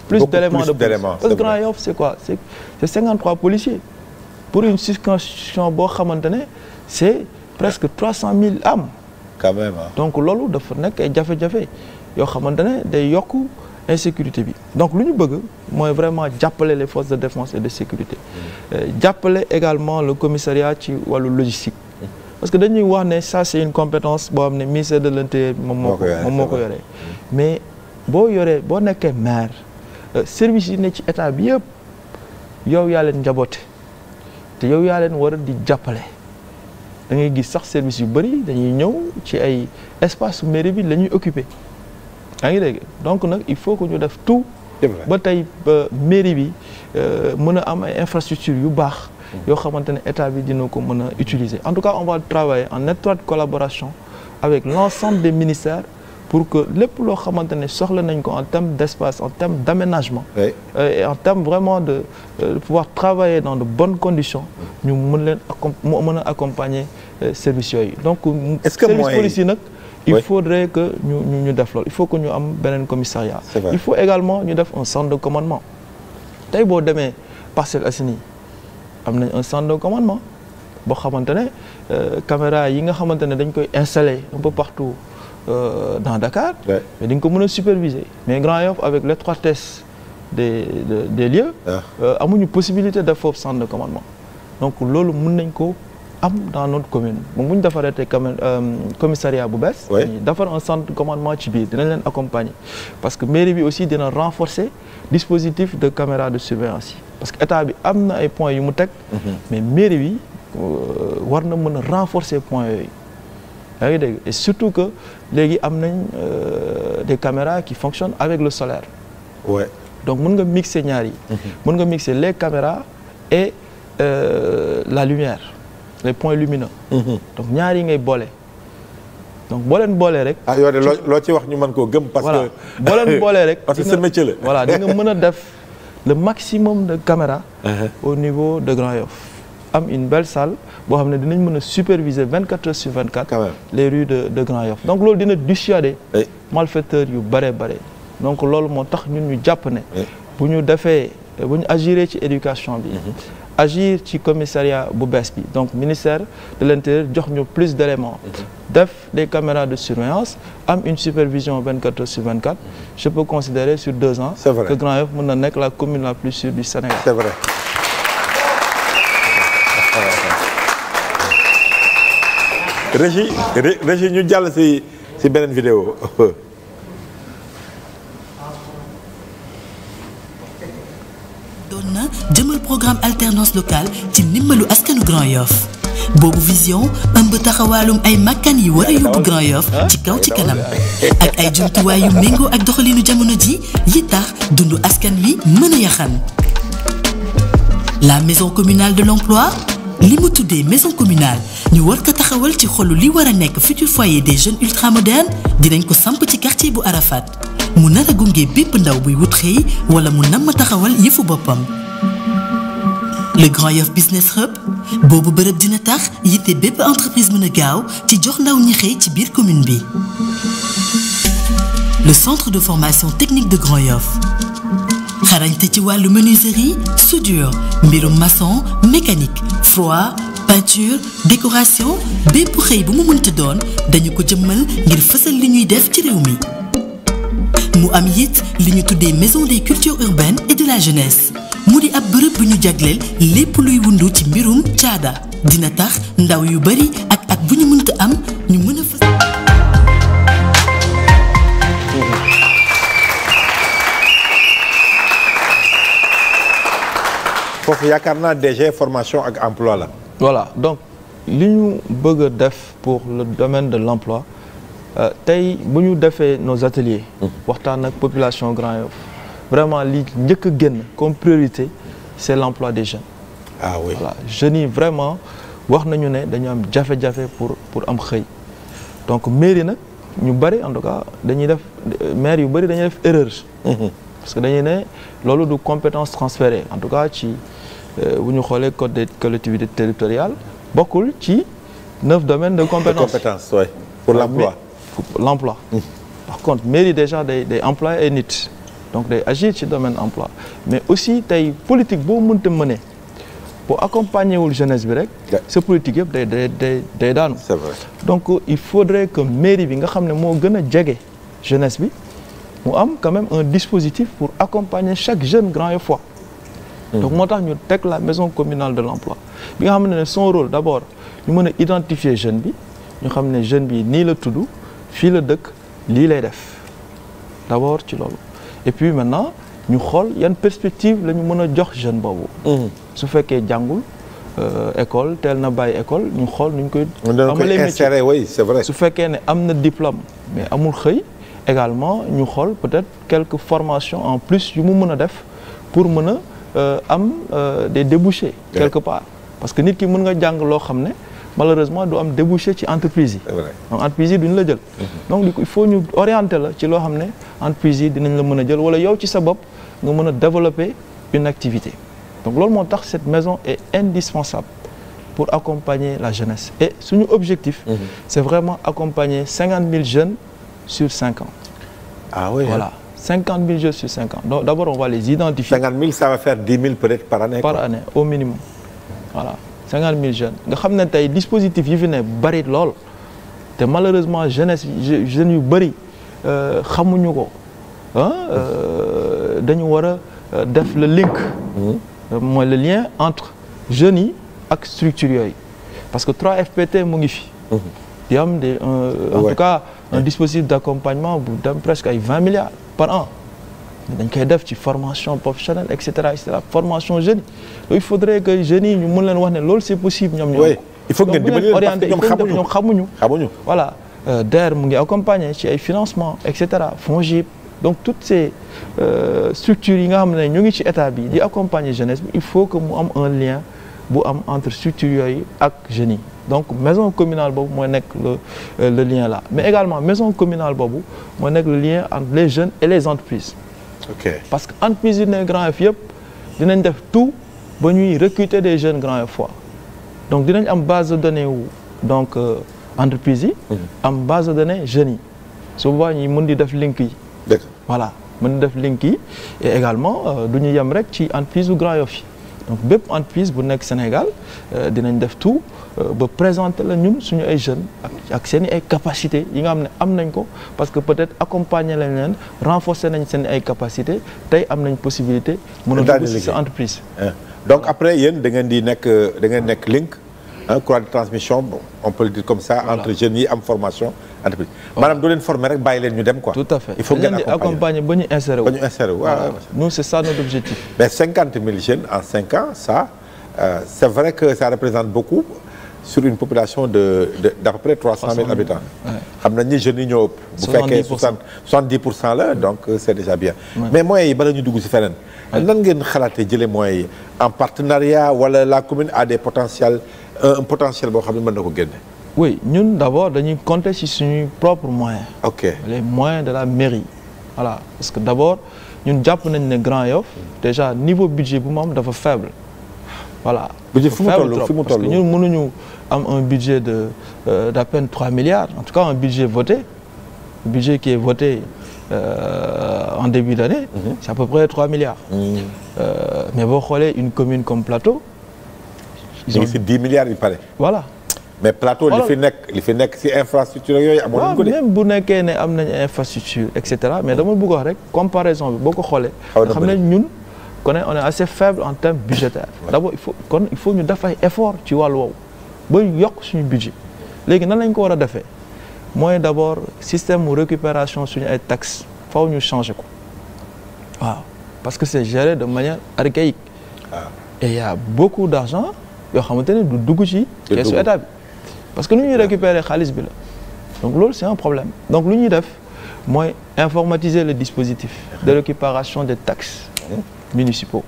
Speaker 2: plus d'éléments de police parce que Grand Yoff c'est quoi c'est 53 policiers pour une circonscription boo xamante ne c'est presque 300 000 âmes
Speaker 1: quand même
Speaker 2: donc loolu dafa nekk ay jafe-jafe yoo xamante ne day yokk insécurité bi donc lu ñu bëgg mooy vraiment jàppale les forces de défense et de sécurité jàppale également le commissariat ci wàllu logistique parce que dañuy wax ne ça c'est une compétence boo xam ne ministère de l'intérieur moom moo ko yoree mais boo nekkee maire service yi ne ci état bi yëpp yow yaa leen njaboote te yow yaa leen war a di jàppale da ngay gis sax service yu bëri dañuy ñëw ci ay espace mairie bi la ñuy occuper yaa ngi dégg donc nag il faut que ñu def tout ba tey mairie bi mën a am ay infrastructures yu baax yoo xamante ne état bi dina ko mën a utiliser en tout cas on va travailler en étroite collaboration avec l'ensemble des ministères pour que lépp loo xamante ne soxla nañ ko en termes d'espace en termes d'aménagement et en termes vraiment de pouvoir travailler dans de bonnes conditions ñu mën a accompagner services yooyu donc service police yi nag il faudrait que ñu def loolu il faut que ñu am beneen commissariat il faut également ñu def un centre de commandement tey boo demee Parcelles Assainies am nañ un centre de commandement boo xamante ne caméra yi nga xamante ne dañ koy installer un peu partout dans Dakar mais di nga ko mën a superviser mais Grand Yoff avec l'étroitesse des lieux amuñu possibilité def foofu centre de commandement donc loolu mën nañ ko am dans notre commune moom bu ñu defaree te commissariat bu bees defar un centre de commandement ci biir dinañ leen accompagner parce que mairie bi aussi dina renforcer dispositif de caméra de surveillance yi parce que état bi am na ay points yu mu teg mais mairie bi war na mën a renforcer points yooyu yaa ngi dégg et surtout que léegi am nañ des caméras qui fonctionnent avec le solaire donc mën nga mixer ñaar yi mën nga mixer les caméras et la lumière les points lumineux donc ñaar yi ngay boole donc boo leen boolee rek
Speaker 1: yow de loo ci wax ñu mën koo gëm parce que
Speaker 2: boo leen boolee rek
Speaker 1: parce que sa métier la
Speaker 2: voilà di nga mën a def le maximum de caméras au niveau de Grand Yoff am une belle salle boo xam ne dinañ mën a superviser 24 heures sur 24 les rues de Grand Yoff donc loolu dina dissuader malfaiteurs yu bare donc loolu moo tax ñun ñu jàpp ne bu ñu agiré ci éducation bi agir ci commissariat bu bees bi donc ministère de l'intérieur jox ñu plus d'éléments def des caméras de surveillance am une supervision 24 heures sur 24 je peux considérer sur 2 ans que Grand Yoff mën na nekk la commune la plus sûre du Sénégal.
Speaker 1: C'est vrai. Régie ñu jàll ci beneen vidéo.
Speaker 3: doon na jëmal programme alternance locale ci ndimbalu askanu Grand Yoff boobu vision ëmb taxawaalum ay makkaan yi war a yóbbu Grand Yoff ci kaw ci kanam ak ay jumtuwaay yu méngoo ak doxalinu jamono ji yi tax dundu askan wi mën a yaxan la maison communale de l'emploi li mu tuddee maison communale ñu war ko taxawal ci xolu li war a nekk futur foyer des jeunes ultramodernes dinañ ko samp ci quartier bu Arafat mu nar a gunge bépp ndaw buy wut xëy wala mu namm taxawal yëfu boppam. le Grand Yoff Business Hub boobu bërëb dina tax yitte bépp entreprise mën a gaaw ci jox ndaw ñi xëy ci biir commune bi. le centre de formation technique de Grand Yoff xarañte ci wàllu menuiserie soudure mbirum maçon mécanique froid peinture décoration bépp xëy bu mu mënta doon dañu ko jëmmal ngir fësal li ñuy def ci réew mi. mu am it li ñu tuddee maison des cultures urbaines et de la jeunesse mu di ab bërëb bu ñu jagleel lépp luy wundu ci mbirum caada dina tax ndaw yu bari ak bu ñu mënta am ñu mën a fës.
Speaker 1: foofu yaakaar naa DG formation ak emploi la.
Speaker 2: voilà donc li ñu bëgg a def pour le domaine de l'emploi tey bu ñu defee nos ateliers. waxtaan ak population Grand Yoff vraiment li njëkk a génn comme priorité c'est l'emploi des jeunes.
Speaker 1: ah oui
Speaker 2: voilà jeunes yi vraiment wax nañu ne dañu am jafe-jafe pour am xëy donc mairie nag ñu bari en tout cas dañuy def maire yu bari dañuy def erreur. parce que dañuy ne loolu du compétence transférée en tout cas ci bu ñu xoolee code des collectivités territoriales bokkul ci 9 domaines de compétences.
Speaker 1: Ouais. Pour l'emploi.
Speaker 2: L'emploi. Par contre mairie déjà day employé ay nit donc day agir ci domaine emploi mais aussi tey politique boo mënta mëne pour accompagner wul jeunesse bi rek. sa politique yëpp day daanu.
Speaker 1: C'est vrai.
Speaker 2: donc il faudrait que mairie bi nga xam ne moo gën a jege jeunesse bi. mu am quand même un dispositif pour accompagner chaque jeune Grand Yoffois. donc moo tax ñu teg la maison communale de l'emploi bi nga xam ne son rôle d'abord ñu mën a identifier jeune bi ñu xam ne jeune bi nii la tudd fii la dëkk lii lay def d'abord ci loolu et puis maintenant ñu xool yan perspective la ñu mën a jox jeune boobu. su fekkee jàngul école teel na bàyyi école ñu xool nu ñu koy. amalee métier
Speaker 1: oui c'est vrai.
Speaker 2: su fekkee ne am na diplôme mais amul xëy. également ñu xool peut-être quelques formations en plus yu mu mën a def pour mën a am des débouchés quelque part parce que nit ki mën nga jàng loo xam ne malheureusement du am débouché ci entreprise yi donc entreprise yi duñu la jël donc il faut ñu orienter la ci loo xam ne entreprise yi dinañ la mën a jël wala yow ci sa bopp nga mën a développer une activité donc loolu moo tax cette maison est indispensable pour accompagner la jeunesse et suñu objectif c'est vraiment accompagner 50 000 jeunes sur 5 ans.
Speaker 1: Ah oui.
Speaker 2: Voilà, 50 000 jeunes sur 5 ans. Donc d'abord on va les identifier.
Speaker 1: 50 000 ça va faire 10 000 peut-être par année.
Speaker 2: Par année au minimum. Voilà, 50 000 jeunes. nga xam ne tey dispositif yi fi ne bari lool te malheureusement jeunesse jeunes yu bari xamuñu ko dañu war a def le link. mooy le lien entre jeunes yi ak structures yooyu parce que 3FPT mu ngi fi. di am des en tout cas un dispositif d'accompagnement bu dem presque ay 20 milliards par an dañ koy def ci formation professionnelle et cetera formation jeunes yi il faudrait que jeunes yi ñu mën leen wax ne loolu c'est possible ñoom ñoo
Speaker 1: il faut que ngeen dimbali
Speaker 2: orienter ñoom xamuñu voilà DER mu ngi accompagner ci ay financement et cetera FONGIP donc toutes ces structures yi nga xam ne ñu ngi ci état bi di accompagner jeunesse bi il faut que mu am un lien bu am entre structures yooyu ak jeunes yi donc maison communale boobu mooy nekk le lien là mais également maison communale boobu mooy nekk le lien entre les jeunes et les entreprises.
Speaker 1: ok
Speaker 2: parce que entreprises yi ne Grand Yoff yëpp dinañ def tout ba ñuy recruter des jeunes Grand Yoffois donc dinañ am base de données wu donc entreprises yi. am base de données jeunes yi su boobaa ñuy mën di def link yi. voilà mën di def link yi et également du ñu yem rek ci entreprise u Grand Yoff yi donc bépp entreprise bu nekk Sénégal dinañ def tout. ba présenter la ñun suñu ay jeunes ak seen i ay capacités yi nga xam ne am nañ ko parce que peut-être accompagner lañ leen renforcer nañ seen ay capacités tey am nañ possibilité mën a dugg ci sa entreprise
Speaker 1: donc après yéen da ngeen di nekk link courroie de transmission on peut le dire comme ça entre jeunes yi am formation entreprise maanaam doo leen former rek bàyyi leen ñu dem quoi.
Speaker 2: tout à fait
Speaker 1: il faut ngeen
Speaker 2: accompagner ba ñu insérer wu.
Speaker 1: waaw
Speaker 2: nous c'est ça notre objectif.
Speaker 1: mais 50 000 jeunes en 5 ans ça c'est vrai que ça représente beaucoup. sur une population d'à peu près 300 000 habitants. xam nañ ni jeunes yi ñoo ëpp. bu fekkee 70% la donc c'est déjà bien. mais moyens yi bala ñu dugg ci feneen. nan ngeen xalaatee jëlee moyens yi en partenariat wala la commune a des potentiels un potentiel boo xam ne mën na ko génne.
Speaker 2: oui ñun d'abord dañuy compter ci suñuy propres moyens.
Speaker 1: ok
Speaker 2: les moyens de la mairie. voilà parce que d'abord ñun jàpp nañ ne Grand Yoff déjà niveau budget bu mu am dafa faible voilà.
Speaker 1: budget fu mu toll
Speaker 2: parce que ñun mënuñu am un budget d'à peine 3 milliards en tout cas un budget voté un budget qui est voté en début d'année. C'est à peu près 3 milliards. Mais boo xoolee une commune comme Plateau.
Speaker 1: ils ont 10 milliards il paraît.
Speaker 2: voilà.
Speaker 1: mais Plateau li fi nekk ci infrastructure yooyu amoon nañu ko de.
Speaker 2: même bu nekkee ne am nañu infrastructure et cetera mais dama bëgg wax rek comparaison bi boo ko xoolee. nga xam ne ñun on est assez faible en termes budgétaires. d'abord il faut ñu def ay effort ci wàllu woowu ba yokk suñu budget léegi nan lañ ko war a defee mooy d'abord système mu récupération suñu ay taxes faw ñu changer ko waaw parce que c'est géré de manière archaïque. et il y a beaucoup d'argent yoo xamante ne du dugg ci keesu état bi parce que nu ñuy récupérer xaalis bi la donc loolu c'est un problème donc lu ñuy def mooy informatiser le dispositif de récupération des taxes municipaux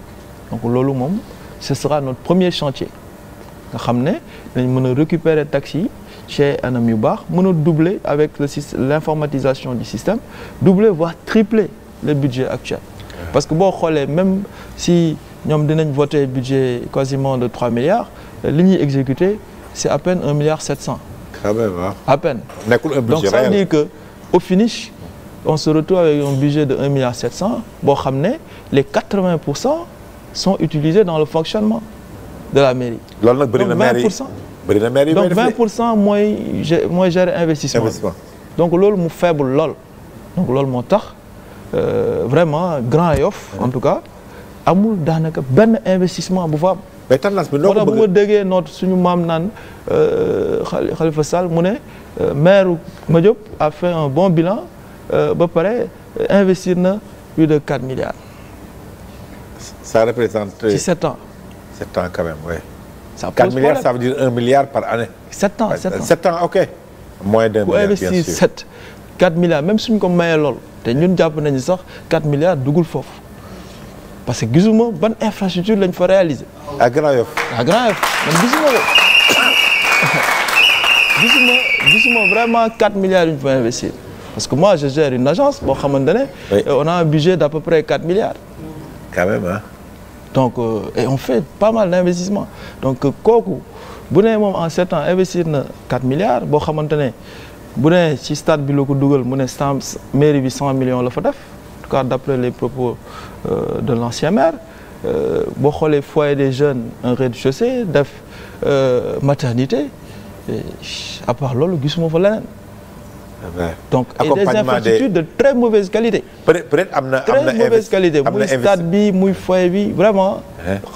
Speaker 2: donc loolu moom ce sera notre premier chantier nga xam ne dañ mën a récupérer taxes yi ci anam yu baax mën a doubler avec l'informatisation du système doubler voire tripler le budget actuel parce que boo xoolee même si ñoom dinañ voter budget quasiment de 3 milliards li ñuy exécuter c'est à peine 1,7 milliard.
Speaker 1: quand même
Speaker 2: à peine.
Speaker 1: nekkul un budget
Speaker 2: donc ça veut dire que au finish on se retrouve avec un budget de 1,7 milliard boo xam ne les 80% sont utilisés dans le fonctionnement de la mairie.
Speaker 1: loolu nag bëri na maire yi bëri na maire yi
Speaker 2: donc 20% mooy gérer investissement. donc loolu mu faible lool. donc loolu moo tax vraiment Grand Yoff en tout cas amul daanaka benn investissement bu fa am.
Speaker 1: mais tendance bi noo ko bëgg
Speaker 2: bu ma déggee noot suñu maam naan Khalifa Sall mu ne maire Madiop a fait un bon bilan ba pare investir na plus de 4 milliards.
Speaker 1: ça représente.
Speaker 2: ci 7 ans.
Speaker 1: 7 ans quand même oui.
Speaker 2: ça pose
Speaker 1: 4 milliards
Speaker 2: problème.
Speaker 1: ça veut dire 1 milliard par année.
Speaker 2: 7 ans 7 ans
Speaker 1: 7 ans ok. moins d'1 milliard bien sûr
Speaker 2: ku investir 4 milliards même suñ ko mayee lool te ñun jàpp nañu sax 4 milliards dugul foofu. parce que gisuma ban infrastructure lañ fa réaliser.
Speaker 1: à Grand Yoff.
Speaker 2: à Grand Yoff man gisuma vraiment 4 milliards yu ñu fa investir. parce que moi je gère une agence boo xamante ne. on a un budget d'à peu près 4 milliards.
Speaker 1: quand même hein.
Speaker 2: donc et on fait pas mal d'investissements donc kooku bu ne moom en 7 ans investir na 4 milliards boo xamante ne bu ne ci stade bi la ko dugal mu ne mairie bi 100 millions la fa def. en tout cas d'après les propos de l'ancien maire boo xoolee foyer des jeunes un rez-de-chaussée def maternité à part loolu gisuma fa leneen. donc et des infrastructures de très mauvaise qualité.
Speaker 1: peut-être am na
Speaker 2: très mauvaise qualité muy stade bi muy foyer bi vraiment.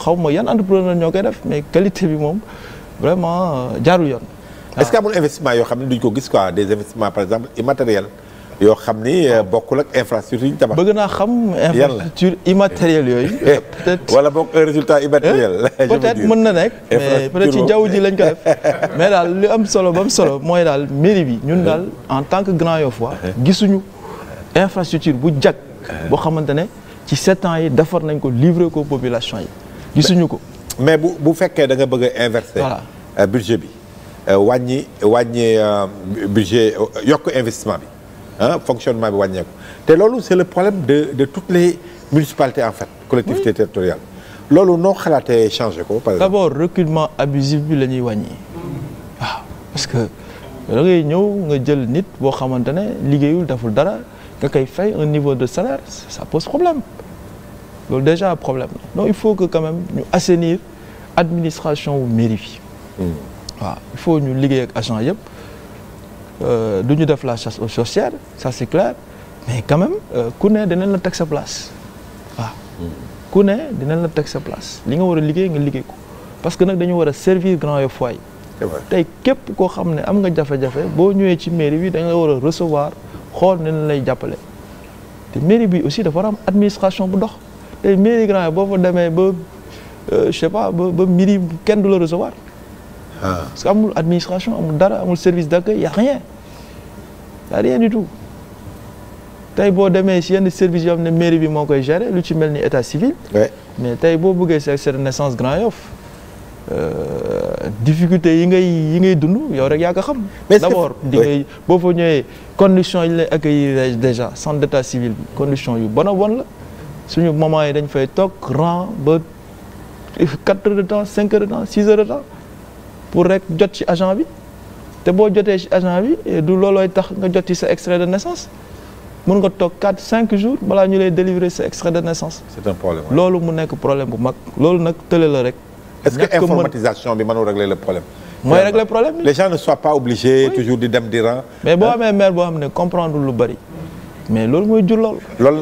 Speaker 2: xaw ma yan entrepreneur ñoo koy def mais qualité bi moom vraiment jaarul yoon.
Speaker 1: est-ce que amul investissement yoo xam ne duñ ko gis quoi des investissements par exemple immatériels. yoo xam ni bokkul ak infrastructure yi ñu tabax.
Speaker 2: bëgg naa xam infrastructure immatérielle yooyu.
Speaker 1: peut-être wala boog un résultat immatériel.
Speaker 2: peut-être mën na nekk mais peut-être ci jaww ji lañ ko def. mais daal li am solo ba am solo mooy daal mairie bi ñun daal en tant que Grand Yoffois gisuñu infrastructure bu jag. boo xamante ne ci 7 ans yi defar nañ ko livrer ko population yi gisuñu ko.
Speaker 1: mais bu fekkee da nga bëgg a inverser. voilà budget bi wàññi budget yokk investissement bi. fonctionnement bi wàññeeku te loolu c'est le problème de toutes les municipalités en fait collectivités territoriales loolu noo xalaatee changer ko par exemple.
Speaker 2: d'abord recrutement abusif bi la ñuy wàññi waaw parce que da ngay ñëw nga jël nit boo xamante ne liggéeyul deful dara nga koy fay un niveau de salaire ça pose problème loolu déjà problème la donc il faut que quand même ñu assainir administration wu mairie bi waaw il faut ñu liggéey ak agent yëpp. du ñu def la chasse aux sorcières ça c'est clair mais quand même ku ne dinañ la teg sa place waaw ku ne dinañ la teg sa place li nga war a liggéey nga liggéey ko parce que nag dañu war a servir Grand Yoffois yi tey képp koo xam ne am nga jafe-jafe boo ñëwee ci mairie bi da nga war a recevoir xool ne la lay jàppale te mairie bi aussi dafa war a am administration bu dox tey mairie Grand Yoff boo fa demee ba je sais pas ba midi kenn du la recevoir. parce que amul administration amul dara amul service d'accueil y a rien du tout tey boo demee si yenn services yoo xam ne mairie bi moo koy gérer lu ci mel ni état civil. mais tey boo bëggee sa naissance Grand Yoff difficulté yi ngay dund yow rek yaa ko xam. d'abord di ngay boo fa ñëwee conditions yi lay accueillir déjà centre d'état civil bi condition yu bon a bon la suñu moment yi dañ fay toog rang ba 4 heures de temps 5 heures de temps 6 heures de temps pour rek jot ci agent bi te boo jotee ci agent bi du loolooy tax nga jot ci sa extrait de naissance mën nga toog 4-5 jours balaa ñu lay délivrer sa extrait de naissance.
Speaker 1: c'est un problème.
Speaker 2: loolu mu nekk problème bu mag loolu nag tële la rek.
Speaker 1: est-ce que informatisation bi mënul régler le problème.
Speaker 2: mooy régler problème bi.
Speaker 1: les gens ne soient pas obligés toujours di dem di rang.
Speaker 2: mais boo amee maire boo xam ne comprendre lu bari mais loolu mooy jur lool.
Speaker 1: loolu.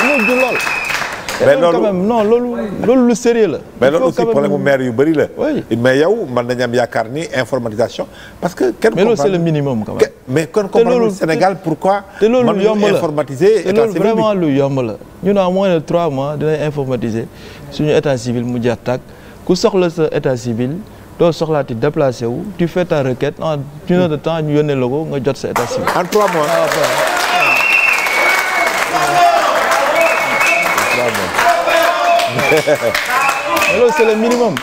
Speaker 2: mooy jur lool.
Speaker 1: mais loolu
Speaker 2: quand même non loolu lu sérieux la.
Speaker 1: mais loolu aussi problème mu maire yu bëri la.
Speaker 2: oui
Speaker 1: mais yow mën nañu am yaakaar ni informatisation parce que. kenn
Speaker 2: mais loolu c'est le minimum quand même.
Speaker 1: mais kon comprendre le Sénégal pourquoi.
Speaker 2: te loolu yomb la
Speaker 1: informatiser
Speaker 2: te loolu vraiment lu yomb la. ñu en moins de 3 mois dinañ informatiser suñu état civil mu jeex tàkk ku soxla sa état civil doo soxlaati déplacé wu tu fais ta requête en 1 heure de temps ñu yónnee la ko nga jot sa état civil.
Speaker 1: en 3 mois.
Speaker 2: loolu c'est le minimum.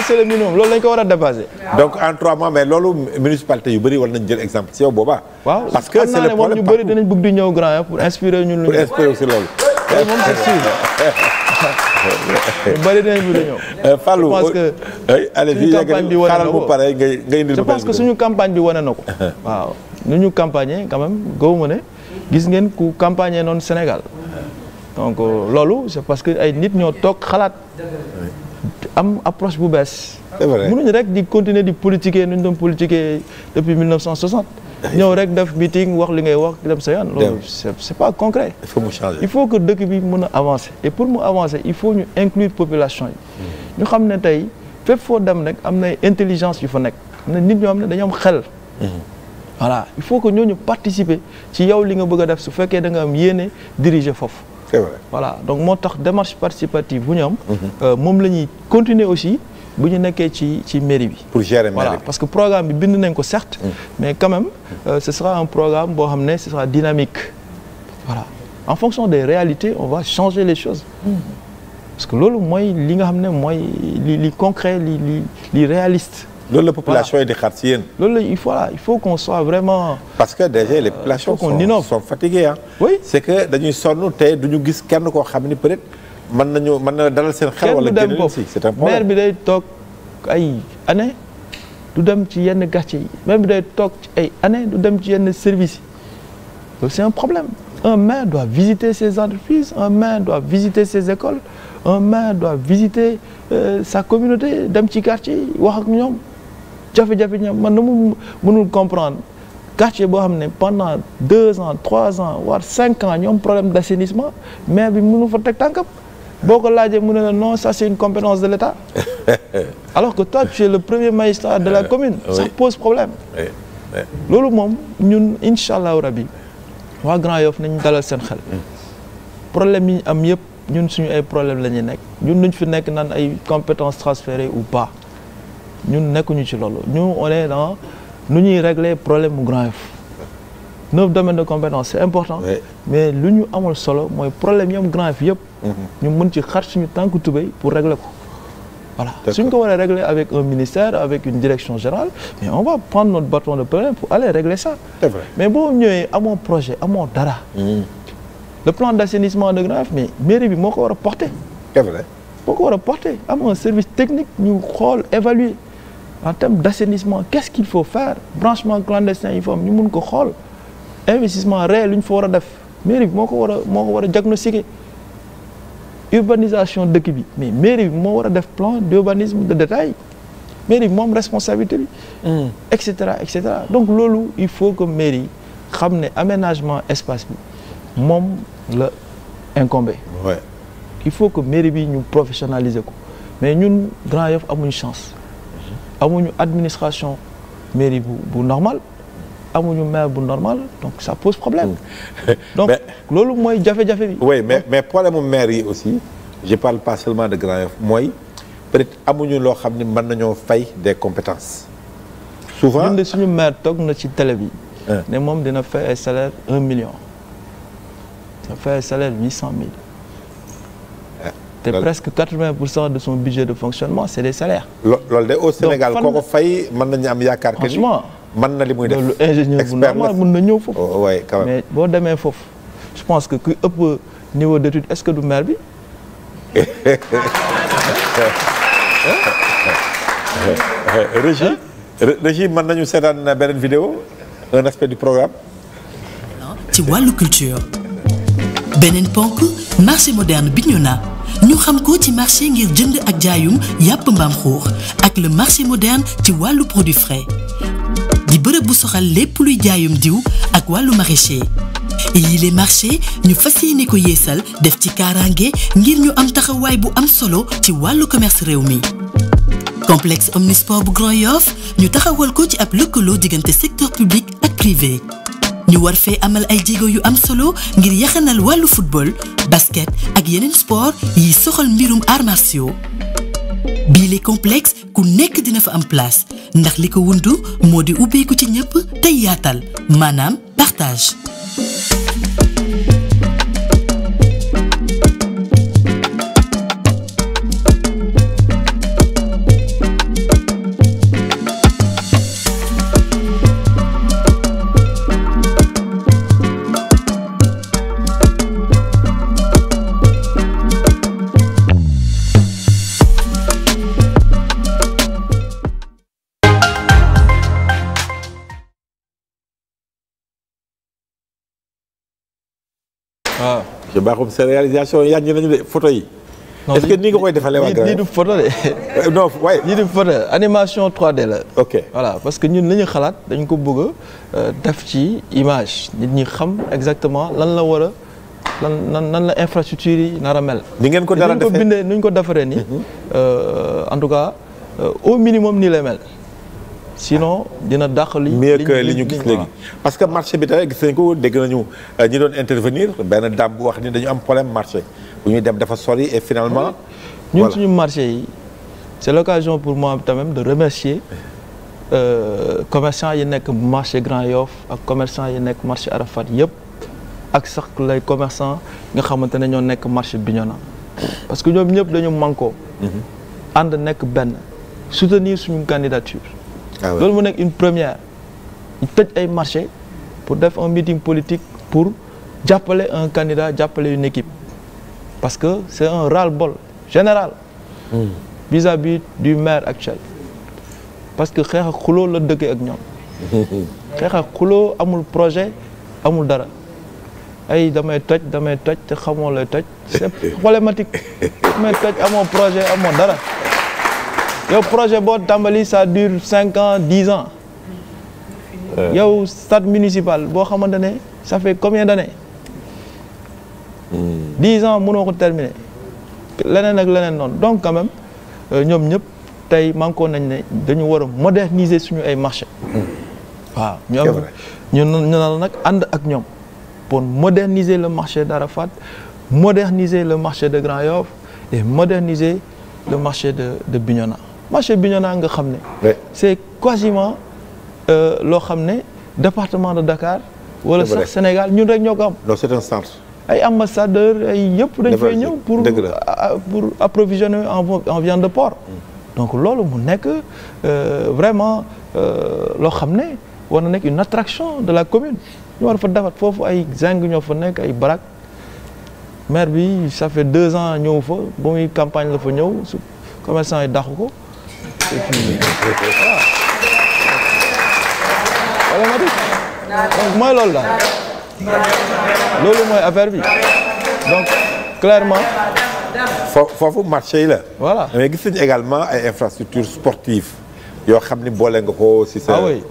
Speaker 2: c'est le minimum loolu dañ ko war a dépasser.
Speaker 1: donc en 3 mois mais loolu municipalité yu bëri war nañ jël exemple ci yow boobaa.
Speaker 2: waaw
Speaker 1: parce que c'est le problème
Speaker 2: ñu bëri dinañ bëgg di ñëw grand pour inspirer ñun.
Speaker 1: pour inspirer aussi loolu.
Speaker 2: loolu moom c'est sûr. ñu bëri dinañ bëgg di ñëw.
Speaker 1: Fallou
Speaker 2: je pense que
Speaker 1: allez-y
Speaker 2: campagne bi wane na ko
Speaker 1: pare ngay indil.
Speaker 2: je pense que suñu campagne bi wane na ko. waaw nu ñu campagner quand même gëwuma ne gis ngeen ku campagner noonu Sénégal. donc loolu c'est parce que ay nit ñoo toog xalaat am approche bu bees.
Speaker 1: c'est vrai
Speaker 2: mënuñu rek di continuer di politiquer nu ñu doon politiquer depuis 1960. ñëw rek def meeting wax li ngay wax dem sa yoon. loolu c'est pas concret.
Speaker 1: il faut mu changer.
Speaker 2: il faut que dëkk bi mën a avancer et pour mu avancer il faut ñu inclure population yi. ñu xam ne tey fépp foo dem rek am na intelligence yu fa nekk am na nit ñoo xam ne dañoo am xel. voilà il faut que ñooñu participer ci yow li nga bëgg a def su fekkee da nga am yéene diriger foofu.
Speaker 1: c'est vrai
Speaker 2: voilà donc moo tax démarche participative bu ñu am. moom la ñuy continuer aussi bu ñu nekkee ci mairie bi.
Speaker 1: pour gérer mairie
Speaker 2: voilà
Speaker 1: bi
Speaker 2: parce que programme bi bind nañ ko certes. mais quand même ce sera un programme boo xam ne ce sera dynamique. voilà en fonction des réalités on va changer les choses. parce que loolu mooy li nga xam ne mooy li concret li réaliste.
Speaker 1: loolu la population yi di xaar ci yéen.
Speaker 2: loolu la il faut qu'on soit vraiment.
Speaker 1: parce que déjà les populations sont fatiguées ah.
Speaker 2: oui
Speaker 1: c'est que dañuy sonn te duñu gis kenn koo xam ni peut-être mën na dalal seen xel. wala génn aussi c'est un problème
Speaker 2: maire bi day toog ay années du dem ci yenn quartier yi maire bi day toog ci ay années du dem ci yenn services yi donc c'est un problème. un maire doit visiter ses entreprises un maire doit visiter ses écoles un maire doit visiter sa communauté dem ci quartier yi wax ak ñoom. jafe-jafe ñoom man na mu mënul comprendre quartier boo xam ne pendant 2 ans 3 ans voire 5 ans ñoom problème d'assainissement maire bi mënu fa teg tànkam boo ko laajee mu ne la non ça c'est une compétence de l'État alors que toi tu es le premier magistrat de la commune ça pose problème loolu moom ñun incha allahu rabbi waa Grand Yoff nañ dalal seen xel problème yi am yëpp ñun suñu ay problème la ñuy nekk ñun nuñ fi nekk naan ay compétences transférées ou pas ñun nekkuñu ci loolu ñu on est dans nu ñuy régler problème mu Grand Yoff 9 domaines de compétence c'est important mais lu ñu amul solo mooy problème yi am Grand Yoff yëpp ñu mën ci xar suñu tànku tubéy pour régler ko voilà suñ ko war a régler avec un ministère avec une direction générale mais on va prendre notre bâton de pèlerin pour aller régler ça
Speaker 1: c'est vrai
Speaker 2: mais boo ñëwee amoo projet amoo dara le plan d'assainissement de Grand Yoff mais mairie bi moo ko war a porter
Speaker 1: c'est vrai
Speaker 2: moo ko war a porter am un service technique ñu xool évaluer en termes d'assainissement qu'est-ce qu'il faut faire branchement clandestin yi fa am ñu mun ko xool investissement réel lu ñu fa war a def mairie bi moo ko war a diagnostiquer urbanisation dëkk bi mais mairie bi moo war a def plan d'urbanisme de détail mairie bi moom responsabilité bi et cetera donc loolu il faut que mairie xam ne aménagement espace bi moom la incombé il faut que mairie bi ñu professionnaliser ko mais ñun Grand Yoff amuñu chance amuñu administration mairie bu normal amuñu maire bu normal donc ça pose problème donc loolu mooy jafe-jafe bi
Speaker 1: oui mais problème mu maire yi aussi je parle pas seulement de Grand Yoff mooy peut-être amuñu loo xam ne mën nañoo fay des compétences souvent
Speaker 2: ñun de suñu maire toog na ci télé bi ne moom dina fay ay salaire 1 million dina fay ay salaire 800 000 te presque 80% de son budget de fonctionnement c'est des salaires.
Speaker 1: loolu de au Sénégal koo ko fay mën nañu am yaakaar que ni
Speaker 2: franchement
Speaker 1: mën na li muy def
Speaker 2: loolu ingénieur bu normal mën na ñëw foofu.
Speaker 1: oui quand même
Speaker 2: mais boo demee foofu je pense que ku ëpp niveau d'étude est-ce que du maire bi.
Speaker 1: Régie mën nañu seetaan beneen vidéo un aspect du programme.
Speaker 3: ci wàllu culture beneen ponk marché moderne Bignona ñu xam ko ci marché ngir jënd ak jaayum yàpp mbaam xuux ak le marché moderne ci wàllu produit frais di bërëb bu soxal lépp luy jaayum diw ak wàllu maraîcher yi les marché ñu fas yéene ko yeesal def ci kaaraange ngir ñu am taxawaay bu am solo ci wàllu commerce réew mi. complexe omnisport bu Grand Yoff ñu taxawal ko ci ab lëkkaloo diggante secteur public ak privé ñu war fee amal ay jéego yu am solo ngir yaxanal wàllu football basket ak yeneen sport yi soxal mbirum arts martiaux bii les complexe ku nekk dina fa am place ndax li ko wundu moo di ubbeeku ci ñëpp tey yaatal maanaam partage.
Speaker 2: waaw
Speaker 1: je baaxum sa réalisation yaa ngi nañu de photo yi. est-ce que nii nga koy defalee waa
Speaker 2: lii du photo de.
Speaker 1: non waaye.
Speaker 2: lii du photo animation 3D la.
Speaker 1: ok
Speaker 2: voilà parce que ñun li ñu xalaat dañ ko bëgg a def ci image nit ñi xam exactement lan la war a lan la infrastructure yi nar a mel.
Speaker 1: ni ngeen ko dara defee
Speaker 2: ni ñu ko bindee ni ñu ko defaree nii. en tout cas au minimum nii lay mel. sinon dina dàq li
Speaker 1: mieux que li ñu gis léegi parce que marché bi tamit gis nañ ko dégg nañu ñi doon intervenir benn dame bu wax ni dañu am problème marché bu ñuy dem dafa sori et finalement.
Speaker 2: ñun suñu marché yi c'est l'occasion pour moi tamit de remercier commerçants yi nekk marché Grand Yoff ak commerçants yi nekk marché Arafat yëpp ak sax les commerçants nga xamante ne ñoo nekk marché Bignona parce que ñoom ñëpp dañu mànkoo ànd nekk benn soutenir suñu candidature. loolu mu nekk une première ñu tëj ay marché pour def un meeting politique pour jàppale un candidat jàppale une équipe parce que c'est un ras-le-bol général vis-à-vis du maire actuel parce que xeex ak xuloo la dëkkee ak ñoom xeex ak xuloo amul projet amul dara ay damay toj te xamoo lay toj c'est problématique damay toj amoo projet amoo dara yow projet boo tàmbali ça dure 5 ans 10 ans yow stade municipal boo xamante ne ça fait combien d'années 10 ans mënoo ko terminer leneen ak leneen noonu donc quand même ñoom ñëpp tey manqué nañ ne dañu war a moderniser suñu ay marché waaw ñu naan nag ànd ak ñoom pour moderniser le marché d'Arafat moderniser le marché de Grand Yoff et moderniser le marché de Bignona marché Bignona nga xam ne c'est quasiment loo xam ne département de Dakar wala sax Sénégal ñun rek ñoo ko am.
Speaker 1: non c'est un centre.
Speaker 2: ay ambassadeurs ay yëpp dañ fay ñëw pour approvisionner en viande de porc. donc loolu mu nekk vraiment loo xam ne war na nekk une attraction de la commune ñu war fa defar foofu ay zinc ñoo fa nekk ay barak maire bi ça fait 2 ans ñëw fa ba muy campagne la fa ñëw su commerçant yi dàqu ko et puis voilà donc mooy loolu daal loolu mooy affaire bi donc clairement.
Speaker 1: foofu marché yi la.
Speaker 2: voilà
Speaker 1: mais gis nañu également ay infrastructures sportives yoo xam ni boole nga ko si sa.
Speaker 2: ah oui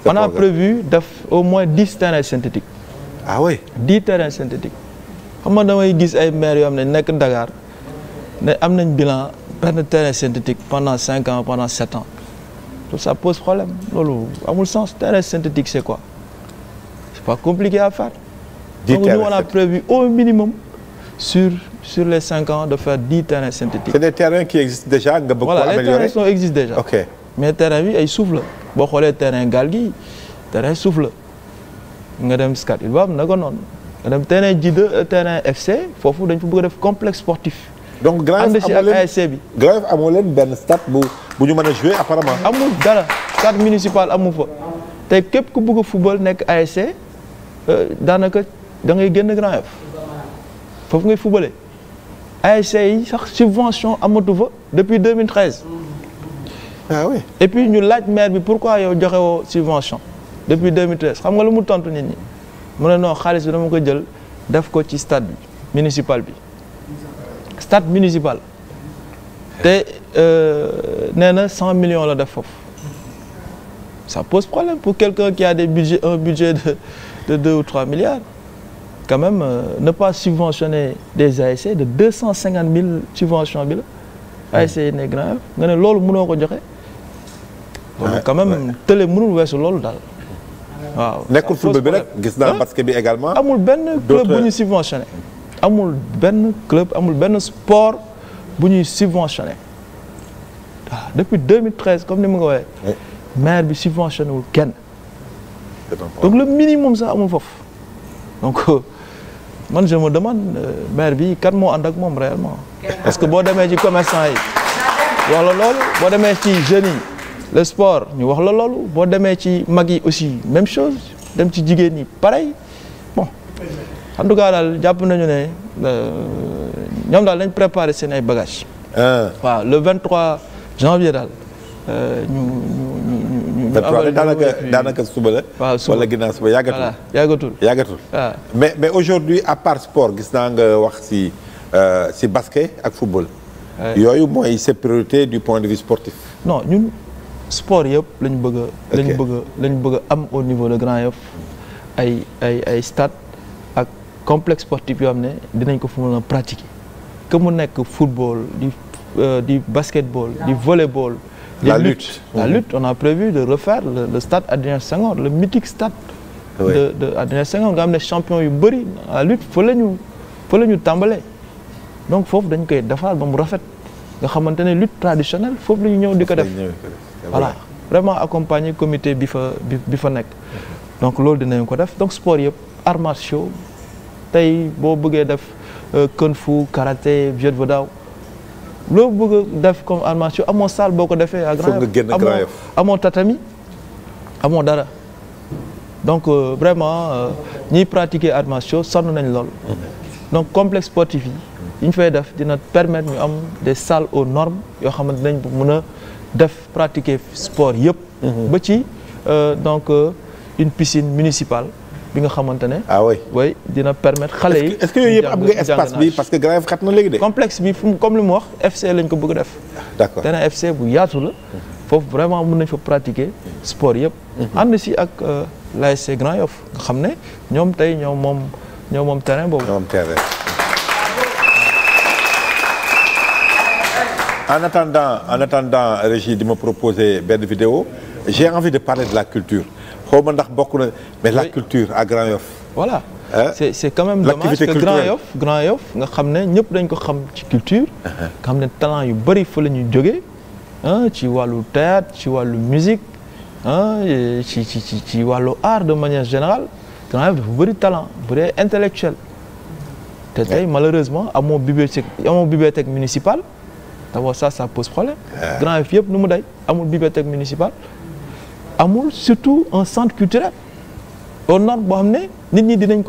Speaker 2: on a prévu def au moins 10 terrains synthétiques.
Speaker 1: ah oui
Speaker 2: 10 terrains synthétiques. xam nga damay gis ay maires yoo xam ne nekk Dakar ne am nañ bilan benn terrain synthétique pendant 5 ans pendant 7 ans tout ça pose problème loolu amul sens terrain synthétique c'est quoi c'est pas compliqué à faire. donc nous on a prévu au minimum sur les 5 ans de faire 10 terrains synthétiques.
Speaker 1: c'est des terrains qui existent déjà nga bëgg ko améliorer.
Speaker 2: voilà les terrains existent déjà.
Speaker 1: ok
Speaker 2: mais terrain bi ay suuf la boo xoolee terrain gaal gi terrain suuf la nga dem Scat Urbam na ko noonu nga dem terrain J2 terrain FC foofu dañ fa bëgg a def complexe sportif
Speaker 1: donc Grand
Speaker 2: ànd
Speaker 1: Yoff
Speaker 2: ci ak ASC bi.
Speaker 1: Grand Yoff amoo leen benn stade bu ñu mën a jouer apparemment.
Speaker 2: amul dara stade municipal amu fa te képp ku bëgg a football nekk ASC daanaka da ngay génn Grand Yoff foofu ngay footballé ASC yi sax subvention amatu fa depuis 2013.
Speaker 1: ah oui.
Speaker 2: et puis ñu laaj maire bi pourquoi yow joxe woo subvention depuis 2013 xam nga lu mu tontu nit ñi mu ne non xaalis bi dama ko jël def ko ci stade bi municipal bi stade municipal te nee na 100 millions la def foofu ça pose problème pour quelqu'un qui a un budget de 2 ou 3 milliards quand même ne pas subventionner des ASC de 250 000 subvention bi la ASC yi ne Grand Yoff nga ne loolu mënoo ko joxe. loolu quand même télé mënul weesu loolu daal waaw.
Speaker 1: nekkul football bi rek gis naa basket bi également.
Speaker 2: amul benn club bu ñuy subventionné. amul benn club amul benn sport bu ñuy subventionné waaw depuis 2013 comme ni ma ko waxee. maire bi subventionné wul kenn. donc le minimum sax amul foofu donc man je me demande maire bi kan moo ànd ak moom réellement. parce que boo demee ci commerçant yi wax la loolu boo demee ci jeunes yi. le sport ñu wax la loolu boo demee ci mag yi aussi même chose dem ci jigéen ñi pareil bon en tout cas daal jàpp nañu ne ñoom daal nañ préparer seen ay bagages. waaw le 23 janvier daal ñu.
Speaker 1: daanaka suba la.
Speaker 2: waaw suba
Speaker 1: wala ginnaaw suba yàggatul.
Speaker 2: voilà yàggatul.
Speaker 1: yàggatul mais aujourd'hui à part sport gis naa nga wax si basket ak football. yooyu mooy ses priorités du point de vue sportif.
Speaker 2: non ñun. sport yëpp lañ bëgg a am au niveau de Grand Yoff ay stade ak complexe sportif yoo xam ne dinañ ko fu mën a pratiquer que mu nekk football di basketball di volleyball.
Speaker 1: la lutte
Speaker 2: on a prévu de refaire le stade Adrien Senghor le mythique stade. de Adrien Senghor nga xam ne champion yu bëri la lutte fa la ñu tàmbalee donc foofu dañ koy defar ba mu rafet nga xamante ne lutte traditionnelle foofu la ñu ñëw di ko def. voilà vraiment accompagner comité bi fa nekk donc loolu dinañ ko def donc sport yëpp arts martiaux tey boo bëggee def kung fu karaté jeu de vadao loo bëgg def comme arts martiaux amoo salle boo ko defee à Grand Yoff amoo tatami amoo dara donc vraiment ñiy pratiquer arts martiaux sonn nañ lool donc complexe sportif yi ñu fay def dina permettre ñu am des salles aux normes yoo xamante nañ mën a def pratiquer sport yëpp. ba ci donc une piscine municipale bi nga xamante ne.
Speaker 1: ah oui
Speaker 2: oui dina permettre xale yi.
Speaker 1: est-ce que yooyu yëpp am nga espace bi parce que Grand Yoff xat na léegi de.
Speaker 2: complexe bi comme li mu wax FC lañ ko bëgg a def.
Speaker 1: d'accord
Speaker 2: terrain FC bu yaatu la. foofu vraiment mën nañ fa pratiquer sport yëpp. ànd si ak l'ASC Grand Yoff nga xam ne ñoom tey ñoom moom terrain boobu.
Speaker 1: ñoom terrain. En attendant Régis di ma proposer benn vidéo j'ai envie de parler de la culture xaw ma ndax bokk na mais la culture à Grand Yoff.
Speaker 2: voilà c'est quand même dommage que Grand Yoff nga xam ne ñëpp dañ ko xam ci culture. nga xam ne talent yu bëri fa la ñuy jógee ci wàllu théâtre ci wàllu musique ci wàllu art de manière générale Grand Yoff dafa bëri talent bëri intellectuel te tey malheureusement amoo bibliothèque municipale. d'abord ça pose problème. Grand Yoff yëpp nu mu day amul bibliothèque municipale amul surtout un centre culturel au nord boo xam ne nit ñi dinañ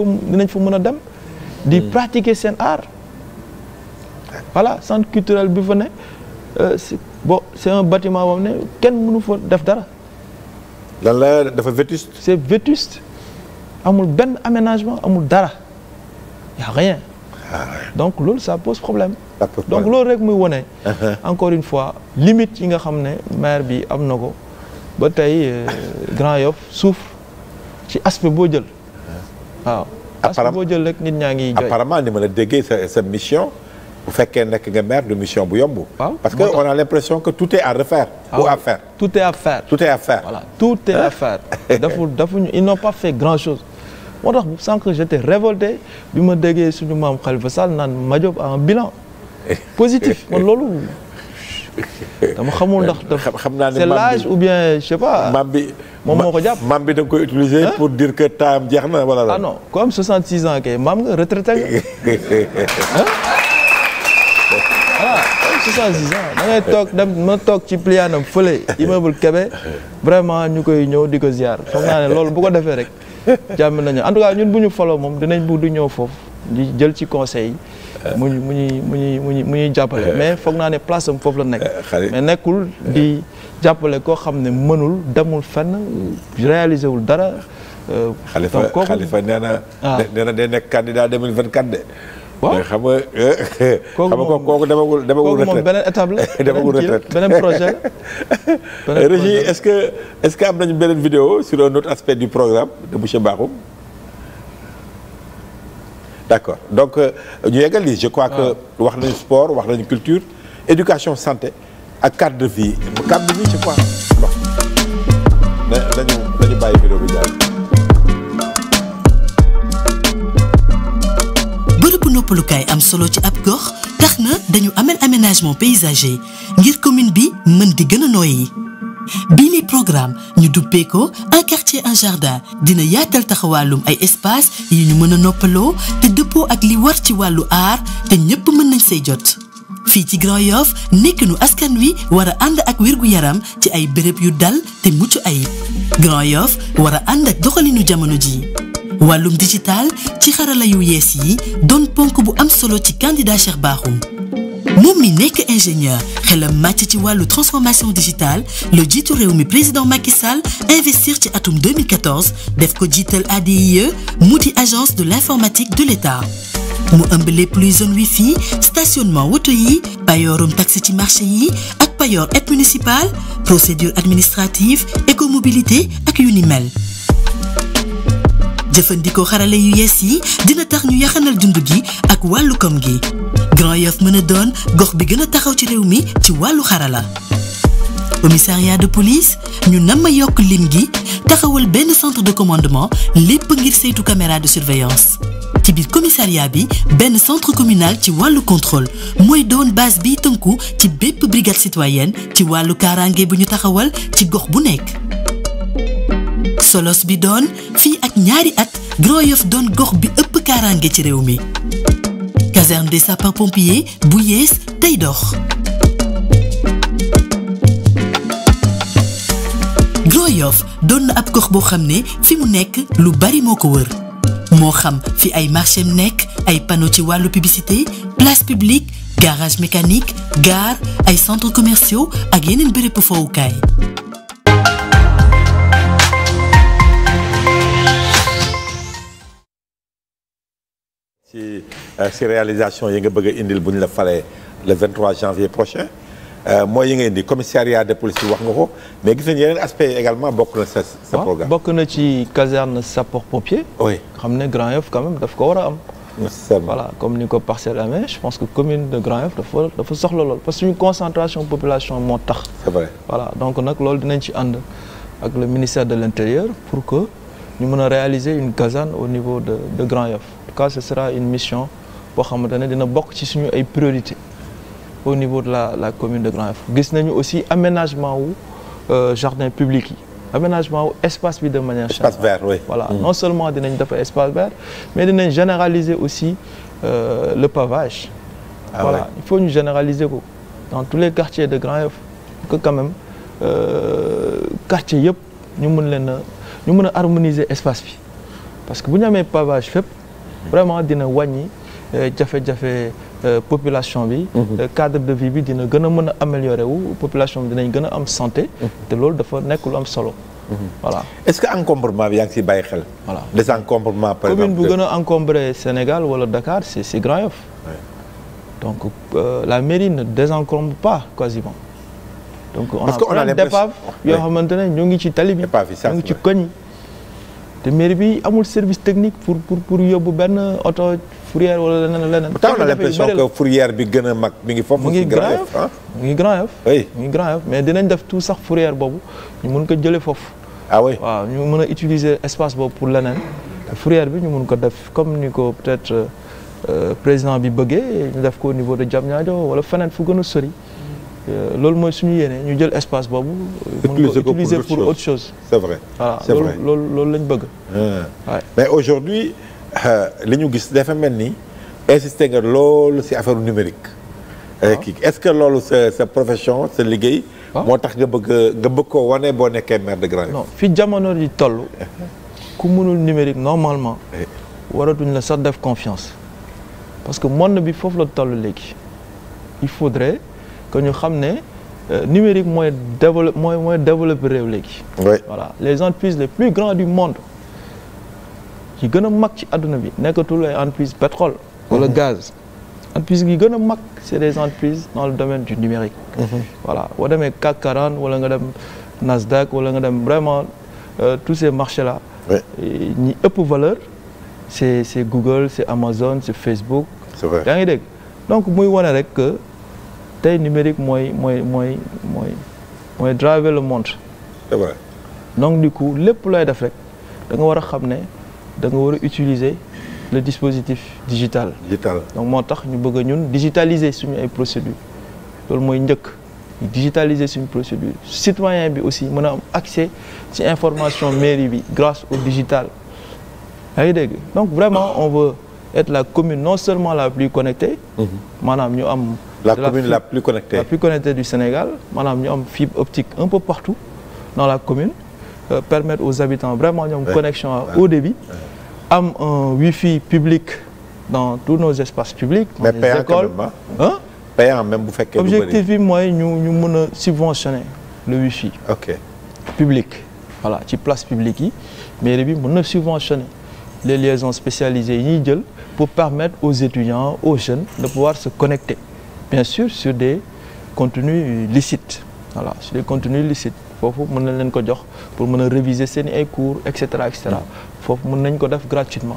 Speaker 2: fa mën a dem. di pratiquer seen art. voilà centre culturel bi fa ne c'est un bâtiment boo xam ne kenn mënu fa def dara.
Speaker 1: lan la dafa vétuste.
Speaker 2: c'est vétuste amul benn aménagement amul dara y a rien. donc loolu ça pose problème. donc loolu rek muy wone encore une fois limite yi nga xam ne maire bi am na ko ba tey Grand Yoff souffre ci aspect boo jël. waaw aspect boo jël rek nit ñaa ngi jooy.
Speaker 1: apparemment ni ma la déggee sa mission bu fekkee nekk nga maire de mission bu yomb. parce que on a l'impression que tout est à refaire. ou à faire.
Speaker 2: tout est à faire.
Speaker 1: tout est à faire.
Speaker 2: voilà tout est à faire. defuñu ils n'ont pas fait grand chose. moo tax sànq j'étais révolté bi ma déggee suñu maam Khalifa Sall naan Madiop a un bilan positif man loolu dama xamul ndax
Speaker 1: xam naa ne
Speaker 2: c'est l'âge ou bien je sais pas.
Speaker 1: maam bi
Speaker 2: moom moo ko jàpp.
Speaker 1: maam bi da nga koy utiliser pour dire que temps jeex na wala la.
Speaker 2: ah non comme 66 ans kay maam nga retraité nga. 66 ans da ngay toog dem ma toog ci plianam fële immeuble Kébé vraiment ñu koy ñëw di ko ziar foog naa ne loolu bu ko defee rek jàmm nañu en tout cas ñun bu ñu foloo moom dinañ bëgg di ñëw foofu di jël ci conseil mu ñuy jàppale mais foog naa ne place am foofu la nekk mais nekkul di jàppale koo xam ne mënul demul fenn réalisé wul dara
Speaker 1: Khalifa nee na day nekk candidat 2024 de
Speaker 2: waaw
Speaker 1: xam nga kooku demagul
Speaker 2: moom beneen étape la
Speaker 1: demagul retraite
Speaker 2: beneen projet la
Speaker 1: Régis est-ce que am nañu beneen vidéo sur un autre aspect du programme de monsieur Bakhoum d'accord donc ñu yeggal lii je crois que wax nañu sport wax nañu culture éducation santé ak cadre de vie je crois nañu bàyyi vidéo bi daal.
Speaker 3: bërëbu noppalukaay am solo ci ab gox tax na dañu amal aménagement paysager ngir commune bi mën di gën a nooyi bii li programme ñu duppee ko un quartier un jardin dina yaatal taxawàllum ay espace yi ñu mën a noppaloo te dëppoo ak li war ci wàllu aar te ñépp mën nañ say jot fii ci Grand Yoff nekk nu askan wi war a ànd ak wér-gu-yaram ci ay béréb yu dal te mucc ayib Grand Yoff war a ànd ak doxalinu jamono ji wàllum digital ci xarala yu yees yi doon ponk bu am solo ci candidat Cheikh Bakhoum moom mi nekk ingénieur xelam màcc ci wàllu transformation digitale le jiitu réew mi président Macky Sall investir ci atum 2014 def ko jiital ADIE mu di agence de l'informatique de l'État mu ëmb lépp luy zone wifi stationnement woto yi payoorum taxe ci marché yi ak payoor aide municipale procédure administrative écomobilité ak yu ni mel jëfandikoo xarale yu yees yi dina tax ñu yaxanal dund gi ak wàllu koom gi Grand Yoff mën a doon gox bi gën a taxaw ci réew mi ci wàllu xarala commissariat de police ñu nam ma yokk lim gi taxawal benn centre de commandement lépp ngir saytu caméra de surveillance ci biir commissariat bi benn centre communal ci wàllu contrôle mooy doon base bi tënku ci bépp brigade citoyenne ci wàllu kaaraange bu ñu taxawal ci gox bu nekk solos bi doon fii ak ñaari at Grand Yoff doon gox bi ëpp kaaraange ci réew mi caserne des sapeurs-pompiers bu yees tey dox Grand Yoff doon na ab gox boo xam ne fi mu nekk lu bari moo ko wër moo xam fi ay marché nekk ay panneaux ci wàllu publicité place publique garage mécanique gare ay centres commerciaux ak yeneen béréb fowukaay
Speaker 1: ci réalisation yi nga bëgg a indil bu ñu la falee le 23 janvier prochain mooy yi nga indi commissariat de police wax nga ko mais gis nañu yeneen aspect également bokk na sa programme.
Speaker 2: bokk na ci caserne sapeur pompier.
Speaker 1: oui
Speaker 2: xam ne Grand Yoff quand même daf ko war a am. voilà comme ni ko Parcelles amee je pense que commune de Grand Yoff dafa soxla lool parce que suñu concentration population moo tax.
Speaker 1: c'est vrai
Speaker 2: voilà donc nag loolu dinañ ci ànd ak le ministère de l'Intérieur pour que ñu mën a réaliser une caserne au niveau de Grand Yoff. En tout cas ce sera une mission boo xamante ne dina bokk ci suñu ay priorités au niveau de la commune de Grand Yoff gis nañu aussi aménagement wu jardin public yi aménagement wu espace bi de manière générale.
Speaker 1: espace vert oui.
Speaker 2: voilà non seulement dinañ def espace vert mais dinañ généraliser aussi le pavage. voilà ouais. Il faut ñu généraliser ko dans tous les quartiers de Grand Yoff que quand même quartier yëpp ñu mën a harmoniser espace bi parce que bu ñu amee pavage fépp vraiment dina wàññi jafe-jafe population bi. cadre de vie bi dina gën a mën a améliorer wu population bi dinañ gën a am santé. te loolu dafa nekk lu am solo. voilà
Speaker 1: est-ce que encombrement bi yaa ngi ciy bàyyi xel.
Speaker 2: voilà
Speaker 1: désencombrement par exemple.
Speaker 2: commune bu gën a encombré Sénégal wala Dakar c'est Grand Yoff.
Speaker 1: Ouais.
Speaker 2: donc la mairie ne désencombre pas quasiment. donc on a plein d'épaves yoo xamante ne ñu ngi ci tali bi. ñu ngi ci koñ yi. te mairie bi amul service technique pour yóbbu benn auto fourrière wala leneen.
Speaker 1: pourtant on a l'impression que fourrière bi gën a mag mi ngi foofu.
Speaker 2: mu ngi Grand Yoff mu ngi Grand Yoff.
Speaker 1: oui
Speaker 2: mu ngi Grand Yoff mais dinañ def tout sax fourrière boobu ñu mun ko jëlee foofu.
Speaker 1: ah oui
Speaker 2: waaw ñu mën a utiliser espace boobu pour leneen. fourrière bi ñu mun ko def comme ni ko peut-être président bi bëggee ñu def ko au niveau de Diamniadio wala feneen fu gën a sori. loolu mooy suñu yéene ñu jël espace boobu. mën ko utiliser pour autre chose.
Speaker 1: c'est vrai
Speaker 2: voilà
Speaker 1: c'est vrai
Speaker 2: loolu lañ bëgg.
Speaker 1: mais aujourd'hui li ñu gis dafa mel ni insister nga loolu ci affaire numérique est-ce que loolu sa profession sa liggéey. moo tax nga bëgg koo wane boo nekkee maire de Grand Yoff.
Speaker 2: non fi jamono ji toll ku mënul numérique normalement. waratuñ la sax def confiance. parce que monde bi foofu la toll léegi il faudrait que ñu xam ne numérique mooy développer réew léegi. voilà les entreprises les plus grandes du monde yi gën a mag ci àdduna bi nekkatul ay entreprises pétrole. wala gaz. entreprises yi gën a mag c'est des entreprises dans le domaine du numérique. voilà boo demee CAC 40 wala nga dem Nasdaq wala nga dem vraiment tous ces marchés là. ñi ëpp valeur c'est Google c'est Amazon c'est Facebook.
Speaker 1: c'est vrai
Speaker 2: yaa ngi dégg donc muy wane rek que tey numérique mooy driver le monde.
Speaker 1: c'est vrai
Speaker 2: donc du coup lépp looy def rek da nga war a xam ne da nga war a utiliser le dispositif digital. donc moo tax ñu bëgg ñun digitaliser suñu ay procédures loolu mooy njëkk digitaliser suñu procédure citoyen bi aussi mën a am accès ci information mairie bi grâce au digital. yaa ngi dégg donc vraiment on veut être la commune non seulement la plus connectée. maanaam ñu am.
Speaker 1: la commune la plus connectée
Speaker 2: du Sénégal maanaam ñu am fibre optique un peu partout dans la commune permettre aux habitants vraiment ñu am connexion à haut débit. am un wifi public dans tous nos espaces publics.
Speaker 1: mais
Speaker 2: dans les écoles
Speaker 1: payant même bu fekkee.
Speaker 2: objectif bi mooy ñu mën a subventionner le wifi. public. voilà ci place publique yi mairie bi mën na subventionner les liaisons spécialisées yi ñuy jël pour permettre aux étudiants aux jeunes de pouvoir se connecter bien sûr sur des contenus licites. voilà sur des contenus licites foofu mën na leen ko jox pour mën a réviser seen ay cours et cetera et cetera. foofu mën nañ ko def gratuitement.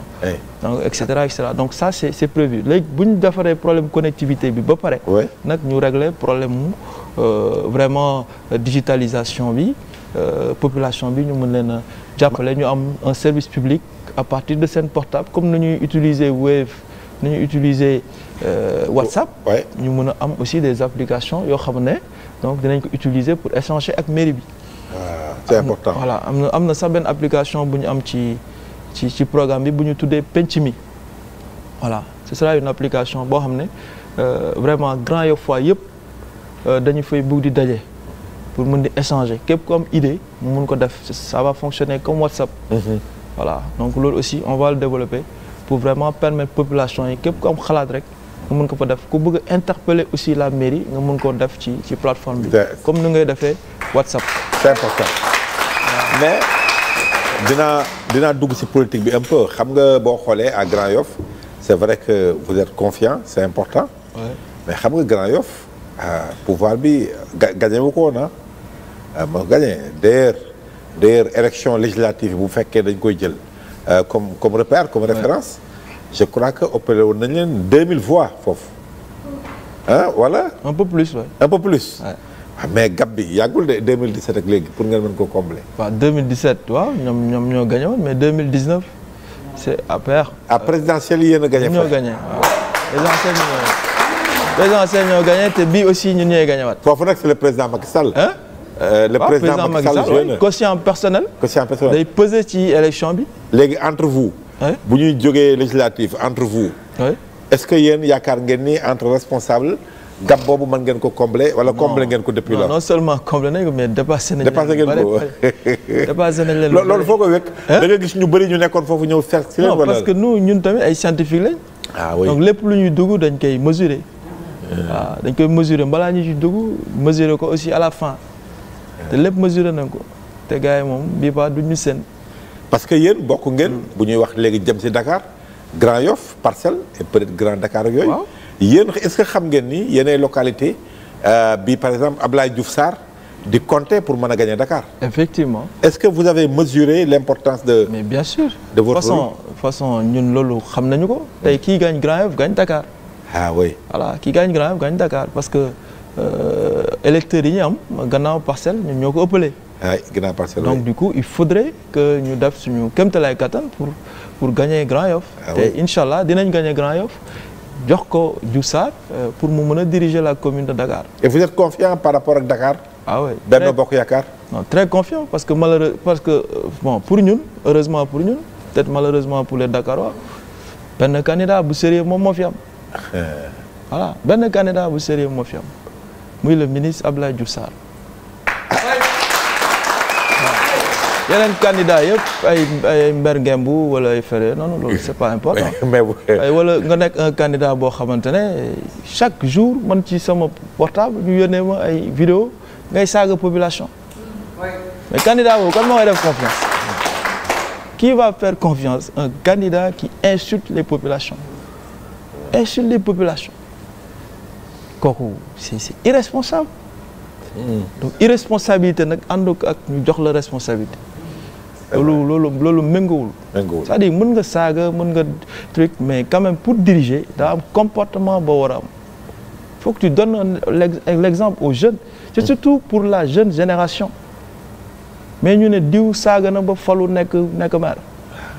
Speaker 2: donc et cetera et cetera donc ça c'est prévu léegi bu ñu defaree problème connectivité bi ba pare. nag ñu régler problème mu vraiment digitalisation bi population bi ñu mën leen a jàppale ñu am un service public à partir de seen portable comme ni ñuy utiliser Wave ni ñuy utiliser WhatsApp. ñu mën a am aussi des applications yoo xam ne donc dinañ ko utiliser pour échanger ak mairie bi.
Speaker 1: c'est important
Speaker 2: voilà am na sax benn application bu ñu am ci programme bi bu ñu tuddee penc mi voilà ce sera une application boo xam ne vraiment Grand Yoff fois yëpp dañu fay bëgg di daje pour mën di échanger képp ku am idée mu mun ko def ça va fonctionner comme WhatsApp. voilà donc loolu aussi on va le développer pour vraiment permettre population yi képp ku am xalaat rek nga mun ko fa def ku bëgg a interpeller aussi la mairie nga mun ko def ci plateforme bi. comme ni ngay defee WhatsApp.
Speaker 1: c'est important mais dinaa dugg ci politique bi un peu xam nga boo xoolee à Grand Yoff c'est vrai que vous êtes confiant c'est important. mais xam nga Grand Yoff pouvoir bi gagné wu ko woon moo gagné d'ailleurs élection législative bu fekkee dañ koy jël comme repère comme référence. je crois que opéré woon nañ leen 2000 voix foofu voilà.
Speaker 2: un peu plus
Speaker 1: un peu plus. mais gab bi yàggul de 2017 ak léegi pour ngeen mën ko combler.
Speaker 2: waaw 2017 waaw ñoom ñoo gagné woon mais 2019 c'est APR.
Speaker 1: présidentielle yi yéen a gagné.
Speaker 2: ñoo gagné waaw présidentielle ñoo gagné te bii aussi ñun ñooy gagné waat.
Speaker 1: foofu nag c'est le président Macky Sall. le président Macky Sall joué na
Speaker 2: quotient personnel. day peser ci élection bi.
Speaker 1: léegi entre vous. bu ñuy jógee législative entre vous. est-ce que yéen yaakaar ngeen ni entre responsable. gab boobu mën ngeen ko combler wala combler ngeen ko depuis là.
Speaker 2: non seulement combler nañ ko mais dépassé nañ leen
Speaker 1: loolu foo ko wekk. da nga gis ñu bëri ñu nekkoon foofu ñëw fekk si leen wala.
Speaker 2: parce que ñun tamit ay scientifique lañ. donc lépp lu ñuy dugg dañ koy mesurer. waaw dañ koy mesurer balaa ñu ci dugg mesurer ko aussi à la fin. te lépp mesurer nañ ko te gars yi moom bii ba duñu seen.
Speaker 1: parce que yéen bokk ngeen. bu ñuy wax léegi jëm si Dakar Grand Yoff Parcelles et peut-être Grand Dakar ak yooyu. yéen est-ce que xam ngeen ni yeneen localité bi par exemple Abdoulaye Diouf Sarr di compter pour mën a gagner Dakar.
Speaker 2: effectivement.
Speaker 1: est-ce que vous avez mesuré l'importance de.
Speaker 2: mais bien sûr.
Speaker 1: de votre
Speaker 2: façon ñun loolu xam nañu ko. tey kii gagne Grand Yoff gagne Dakar.
Speaker 1: oui.
Speaker 2: voilà kii gagne Grand Yoff gagne Dakar parce que électeurs yi ñu am gannaaw Parcelles ñun ñoo ko ëppale.
Speaker 1: gannaaw Parcelles
Speaker 2: donc du coup il faudrait que ñu def suñu kéemtalaay kattan pour gagner Grand Yoff. te incha allah dinañ gagner Grand Yoff. jox ko Diouf Sarr pour mu mën a diriger la commune de Dakar.
Speaker 1: et vous êtes confiant par rapport ak Dakar.
Speaker 2: oui
Speaker 1: Benno Bokk Yaakaar.
Speaker 2: non très confiant parce que bon pour ñun heureusement pour ñun peut-être malheureusement pour les Dakarois benn candidat bu sérieux moom moo fi am. voilà benn candidat bu sérieux moo fi am muy le ministre Abdoulaye Diouf Sarr yeneen candidat yëpp ay mber ngembu wala ay fere non loolu c'est pas important ay wala nga nekk un candidat boo xamante ne chaque jour man ci sama portable ñu yónnee ma ay vidéo ngay saaga population mais candidat boobu kan moo koy def confiance qui va faire confiance un candidat qui insulte les populations kooku c'est irresponsable donc irresponsabilité nag ànd ak ñu jox la responsabilité loolu méngoowul c'est-à-dire mën nga saaga mën nga truc mais quand même pour diriger daa am comportement boo war a am faut que tu donnes l'exemple aux jeunes c'est surtout pour la jeune génération mais ñu ne diw saaga na ba falu nekk maire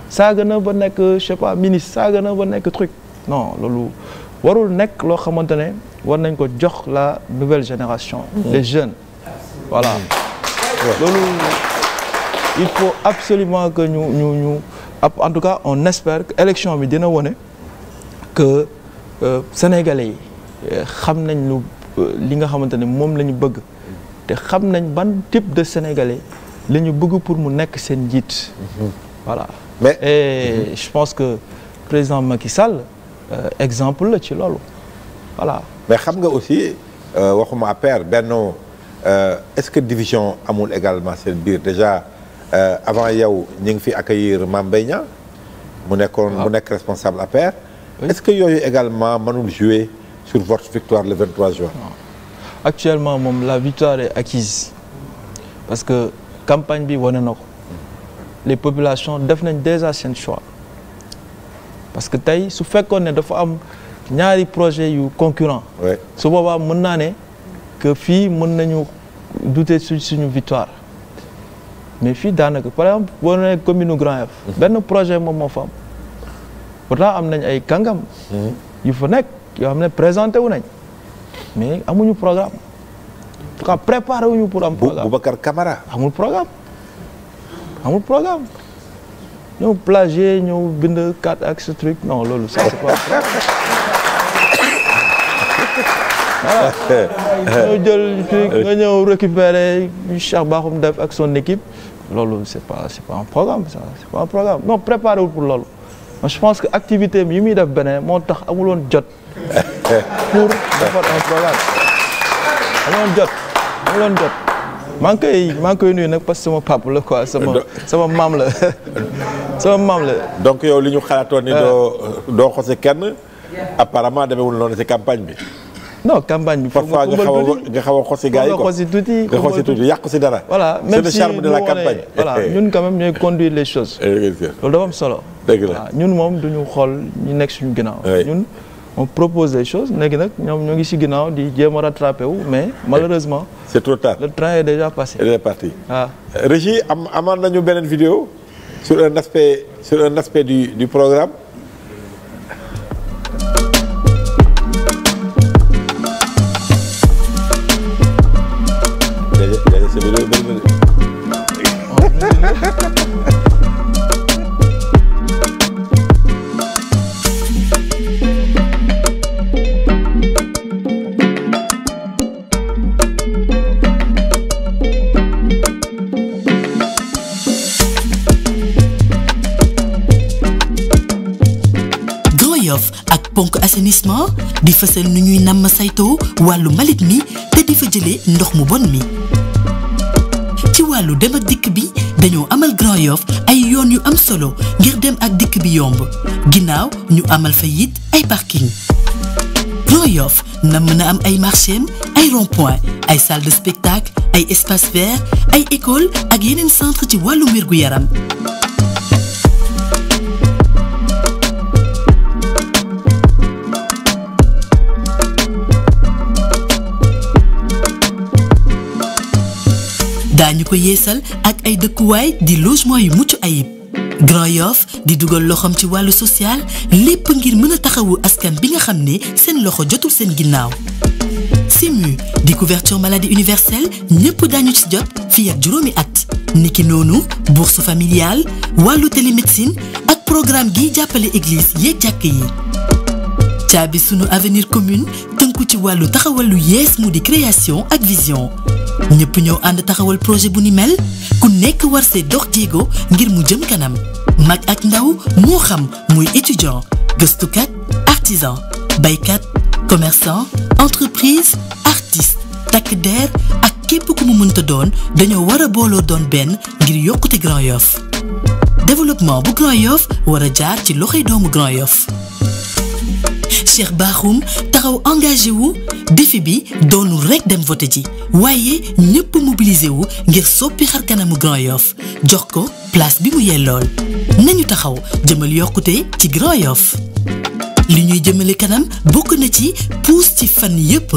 Speaker 2: saaga na ba nekk je sais pas ministre saaga na ba nekk truc non loolu warul nekk loo xamante ne war nañ ko jox la nouvelle génération les jeunes voilà loolu il faut absolument que ñu en tout cas on espère que élection bi dina wone que sénégalais yi xam nañ li nga xamante ne moom la ñu bëgg te xam nañ ban type de sénégalais la ñu bëgg pour mu nekk seen njiit voilà mais et je pense que président Macky Sall exemple la ci loolu voilà
Speaker 1: mais xam nga aussi waxuma APR Benno est-ce que division amul également seen biir déjà avant yow ñu ngi fi accueillir Mame Mbaye Niang mu nekk responsable APR est-ce que yooyu également mënul jouer sur votre victoire le 23 juin
Speaker 2: actuellement moom la victoire est acquise parce que campagne bi wane na ko les populations def nañ déjà seen choix parce que tey su fekkoon ne dafa am ñaari projet yu concurrent su boobaa mën naa ne que fii mën nañu douter suñu victoire mais fii daanaka par exemple boo nee commune Grand Yoff benn projet moom moo fa am pourtant am nañ ay kàngam yu fa nekk yoo xam ne présenté wu nañ mais amuñu programme en tout cas préparé wuñu pour am programme
Speaker 1: Boubacar Camara
Speaker 2: amul programme ñëw plagier ñëw bind 4 axes truc non loolu ça c'est pas voilà ñëw jël truc nga ñëw récupérer Cheikh Bakhoum def ak son équipe loolu c'est pas un programme ça c'est pas un programme non préparé wul pour loolu je pense que activité yi muy def beneen moo tax amuloon jot pour defar un programme amuloon jot maa ngi koy nuyu nag parce que sama papa la quoi sama maam la
Speaker 1: donc yow li ñu xalaatoon ni doo xose kenn apparemment demeewul noonu ci campagne bi
Speaker 2: non campagne bi
Speaker 1: parfois nga xaw a xosi gars yi quoi nga xosi tuuti yàqu ci dara
Speaker 2: voilà
Speaker 1: c'est le charme de la campagne
Speaker 2: voilà ñun quand même ñooy conduire les choses loolu dafa am solo
Speaker 1: dëgg la
Speaker 2: ñun moom duñu xool ñu nekk suñu ginnaaw ñun on propose des choses léegi nag ñoom ñoo ngi ci ginnaaw di jéem a rattrapé wu mais malheureusement
Speaker 1: c'est trop tard
Speaker 2: le train est déjà passé
Speaker 1: il est parti Régie amoon nañu beneen vidéo sur un aspect du programme
Speaker 3: ponk assainissement di fësal nu ñuy namm saytoo wàllu mbalit mi te di fa jëlee ndox mu bon mi ci wàllu dem ak dikk bi dañoo amal Grand Yoff ay yoon yu am solo ngir dem ak dikk bi yomb ginnaaw ñu amal fa it ay parking Grand Yoff nam mën a am ay marché ay rond-point ay salle de spectacle ay espace vert ay école ak yeneen centre ci wàllu wér-gu yaram daañu ko yeesal ak ay dëkkuwaay di logement yu mucc ayib Grand Yoff di dugal loxoom ci wàllu social lépp ngir mën a taxawu askan bi nga xam ne seen loxo jotul seen ginnaaw SIMU di couverture maladie universelle ñëpp daañu ci jot fii ak juróomi at niki noonu bourse familiale wàllu télémédecine ak programme gi jàppale église yeeg jàkk yi caabi sunu avenir commune tënku ci wàllu taxawal lu yees mu di création ak vision ñëpp ñëw ànd taxawal projet bu ni mel ku nekk war see dox jéego ngir mu jëm kanam mag ak ndaw moo xam muy étudiant gëstukat artisan baykat commerçant entreprise artiste takk der ak képp ku mu mënta doon dañoo war a booloo doon benn ngir yokkute Grand Yoff développement bu Grand Yoff war a jaar ci loxoy doomu Grand Yoff Cheikh Bakhoum taxaw engagé wu défi bi doonu rek dem voté ji waaye ñëpp mobilisé wu ngir soppi xar kanamu Grand Yoff jox ko place bi mu yellool nañu taxaw jëmal yokkute ci Grand Yoff li ñuy jëmale kanam bokk na ci puus ci fan yépp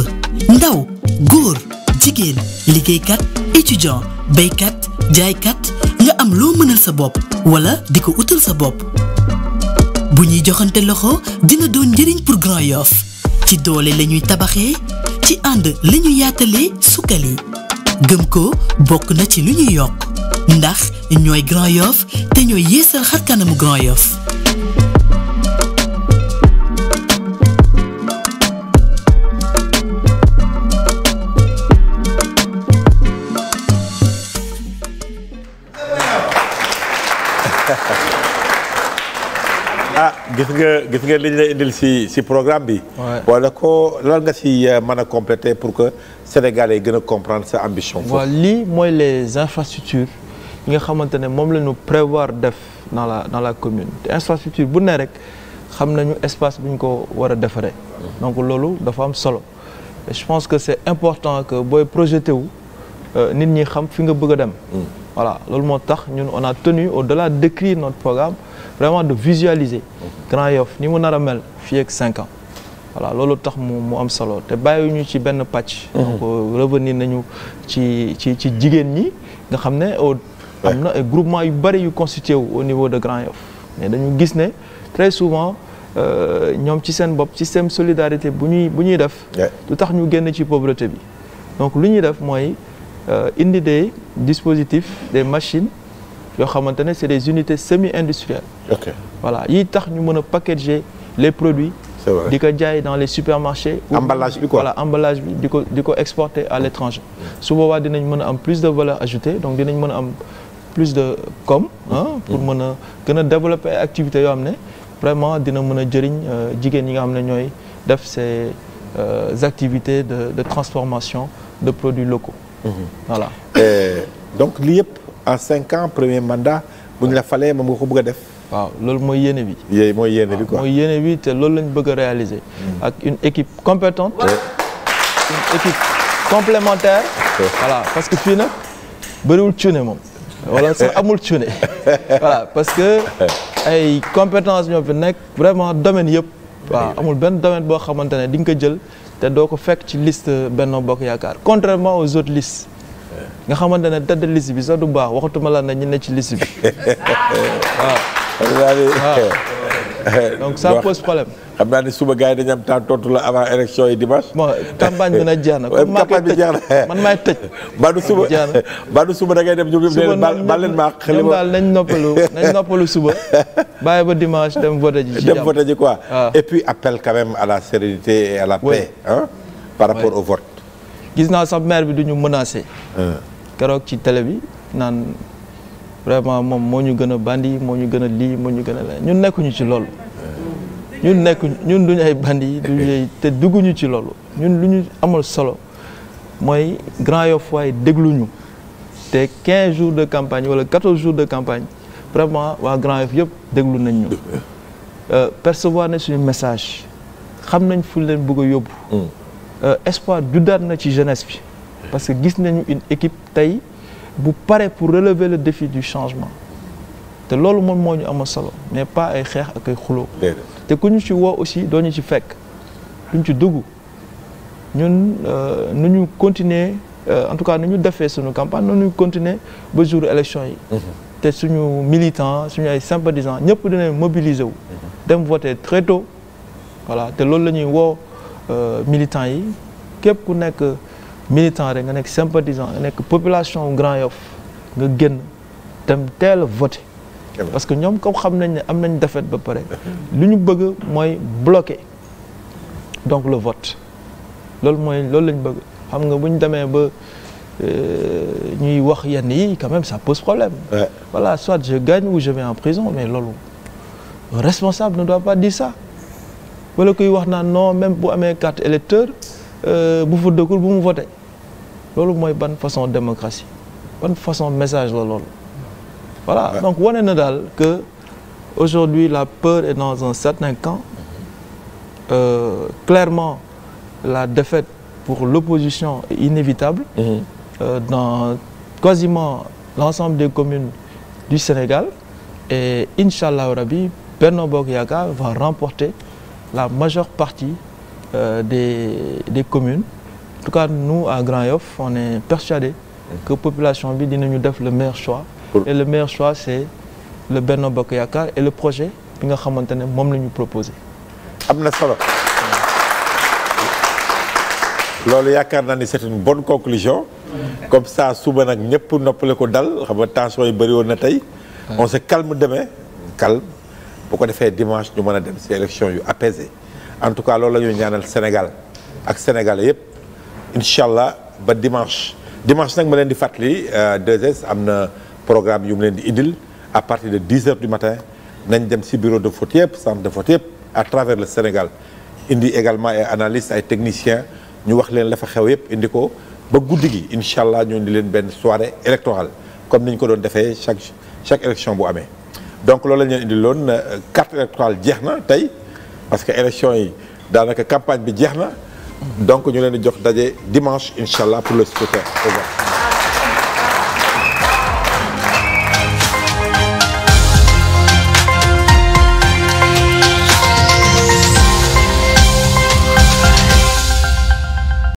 Speaker 3: ndaw góor jigéen liggéeykat étudiant baykat jaaykat nga am loo mënal sa bopp wala di ko utal sa bopp bu ñuy joxante loxo dina doon njëriñ pour Grand Yoff ci doole la ñuy tabaxee ci ànd la ñuy yaatalee sukkali gëm ko bokk na ci lu ñuy yokk ndax ñooy Grand Yoff te ñooy yeesal xar kanamu Grand Yoff
Speaker 1: gis nga li ñu lay indil si programme bi. wala ko lan nga si mën a compléter pour que Sénégalais yi gën a comprendre sa ambition.
Speaker 2: voilà lii mooy les infrastructures yi nga xamante ne moom la ñu prévoir def dans la commune te infrastructure bu ne rek xam nañu espace bu ñu ko war a defaree. donc loolu dafa am solo et je pense que c'est important que booy projeté wu nit ñi xam fi nga bëgg a dem. voilà loolu moo tax ñun on a tenu au-delà d'écrire notre programme. vraiment de visualiser Grand Yoff ni mu nar a mel fii ak 5 ans voilà loolu tax mu am solo te bàyyiwuñu ci benn pàcc. donc revenir nañu ci jigéen ñi nga xam ne am na ay groupement yu bari yu constitué wu au niveau de Grand Yoff mais dañu gis ne très souvent ñoom ci seen bopp système solidarité bu ñuy def. lu tax ñu génn ci pauvreté bi donc lu ñuy def mooy indi des dispositifs des machines. yoo xamante ne c'est des unités semi-industrielles.
Speaker 1: ok
Speaker 2: voilà yi tax ñu mën a packager les produits.
Speaker 1: c'est vrai
Speaker 2: di ko jaay dans les supermarchés.
Speaker 1: emballage bi quoi
Speaker 2: voilà emballage bi di ko exporter à l'étranger. su boobaa dinañ mën a am plus de valeur ajoutée donc dinañ mën a am plus de com. pour mën a gën a développer ay activités yoo xam ne vraiment dina mën a jëriñ jigéen ñi nga xam ne ñooy def ces activités de transformation de produits locaux. voilà.
Speaker 1: donc lii yëpp. en 5 ans premier mandat bu ñu la falee moom nga ko bëgg a def.
Speaker 2: waaw loolu mooy yéene bi.
Speaker 1: mooy yéene bi quoi
Speaker 2: mooy yéene bi te loolu lañ bëgg a réaliser. ak une équipe compétente. une équipe complémentaire. voilà parce que fii nag bëriwul cuune moom. wala sax amul cuune. voilà parce que ay compétences ñoo fi nekk vraiment domaine yëpp. waaw amul benn domaine boo xamante ne di nga ko jël te doo ko fekk ci liste Benno Bokk Yaakaar contrairement aux autres listes. nga xamante ne tête de liste bi sax du baax waxatuma la ne ñu ne ci liste bi waaw. donc ça pose problème.
Speaker 1: xam naa ne suba gars yi dañu am temps tontu la avant élection yi dimanche.
Speaker 2: bon campagne bi nag jeex na. comme
Speaker 1: campagne bi jeex na
Speaker 2: man maay tëj.
Speaker 1: Badu suba da ngay dem ñoom ñëpp baal leen maa xel
Speaker 2: ñoom daal nañ noppalu suba bàyyi ba dimanche dem voter ji.
Speaker 1: dem voter ji quoi. et puis appel quand même à la sérénité et à la paix. par rapport au vote.
Speaker 2: gis naa sax maire bi du ñu menacé. keroog ci télé bi naan vraiment moom moo ñu gën a bandi moo ñu gën a lii moo ñu gën a la ñun nekkuñu ci loolu. ñun duñu ay bandi duñu te dugguñu ci loolu ñun lu ñu amal solo mooy Grand Yoff waaye dégluñu te 15 jours de campagne wala 14 jours de campagne vraiment waa Grand Yoff yëpp déglu nañ ñu. percevoir na suñu message xam nañ fu leen bëgg a yóbbu. espoir juddaat na ci jeunesse bi parce que gis nañu une équipe tey bu pare pour relever le défi du changement te loolu moom moo ñu amal solo mais pas ay xeex ak ay xuloo te ku ñu ci woo aussi doo ñu ci fekk duñ ci dugg ñun nu ñu continuer en tout cas nu ñu defee suñu campagne nu ñu continuer ba jour élection yi te suñu militants suñu ay sympathisants ñëpp dinañ mobiliser wu dem voter très tôt voilà te loolu la ñuy woo militants yi képp ku nekk militant rek nga nekk sympathisant nga nekk population Grand Yoff nga génn dem teel a voter parce que ñoom comme xam nañ ne am nañ défaite ba pare lu ñu bëgg mooy bloquer donc le vote loolu lañ bëgg xam nga bu ñu demee ba ñuy wax yenn yi quand même ça pose problème.
Speaker 1: Ouais.
Speaker 2: Voilà, soit je gagne ou je vais en prison mais loolu un responsable ne doit pas dire ça wala kuy wax naan non même bu amee carte électeur bu fa dëkkul bu mu voté loolu mooy ban façon démocratie ban façon message la loolu. Voilà, ouais. Donc wane na daal que aujourd'hui la peur est dans un certain camp. Clairement la défaite pour l'opposition est inévitable. Dans quasiment l'ensemble des communes du Sénégal et Inch'Allah Rabbi Benno Bokk Yakaar va remporter la majeure partie des communes. En tout cas nous à Grand Yoff on est persuadés que population bi dinañu def le meilleur choix et le meilleur choix c'est le Benno Bokk Yakaar et le projet bi nga xamante ne moom la ñu proposé.
Speaker 1: am na solo loolu yaakaar naa ni c'est une bonne conclusion comme ça suba nag ñëpp noppale ko dal xam nga tension yi bëri woon na tey on se calme demain calme bu ko defee dimanche ñu mën a dem ci élection yu apaisé en tout cas loolu la ñuy ñaanal Sénégal ak Sénégalais yëpp incha allah ba dimanche nag ma leen di fàttali 2S am na programme yu mu leen di indil à partir de 10 heures du matin nañ dem ci bureau de vote yëpp centre de vote yëpp à travers le Sénégal indi également ay analystes ay techniciens ñu wax leen la fa xew yëpp indi ko ba guddi gi incha allah ñu indi leen benn soirée électorale comme ni ñu ko doon defee chaque élection bu amee. donc loolu la ñu leen indi loon carte électorale jeex na tey parce que élection yi daanaka campagne bi jeex na donc ñu leen di jox daje dimanche incha allah pour le scrutin.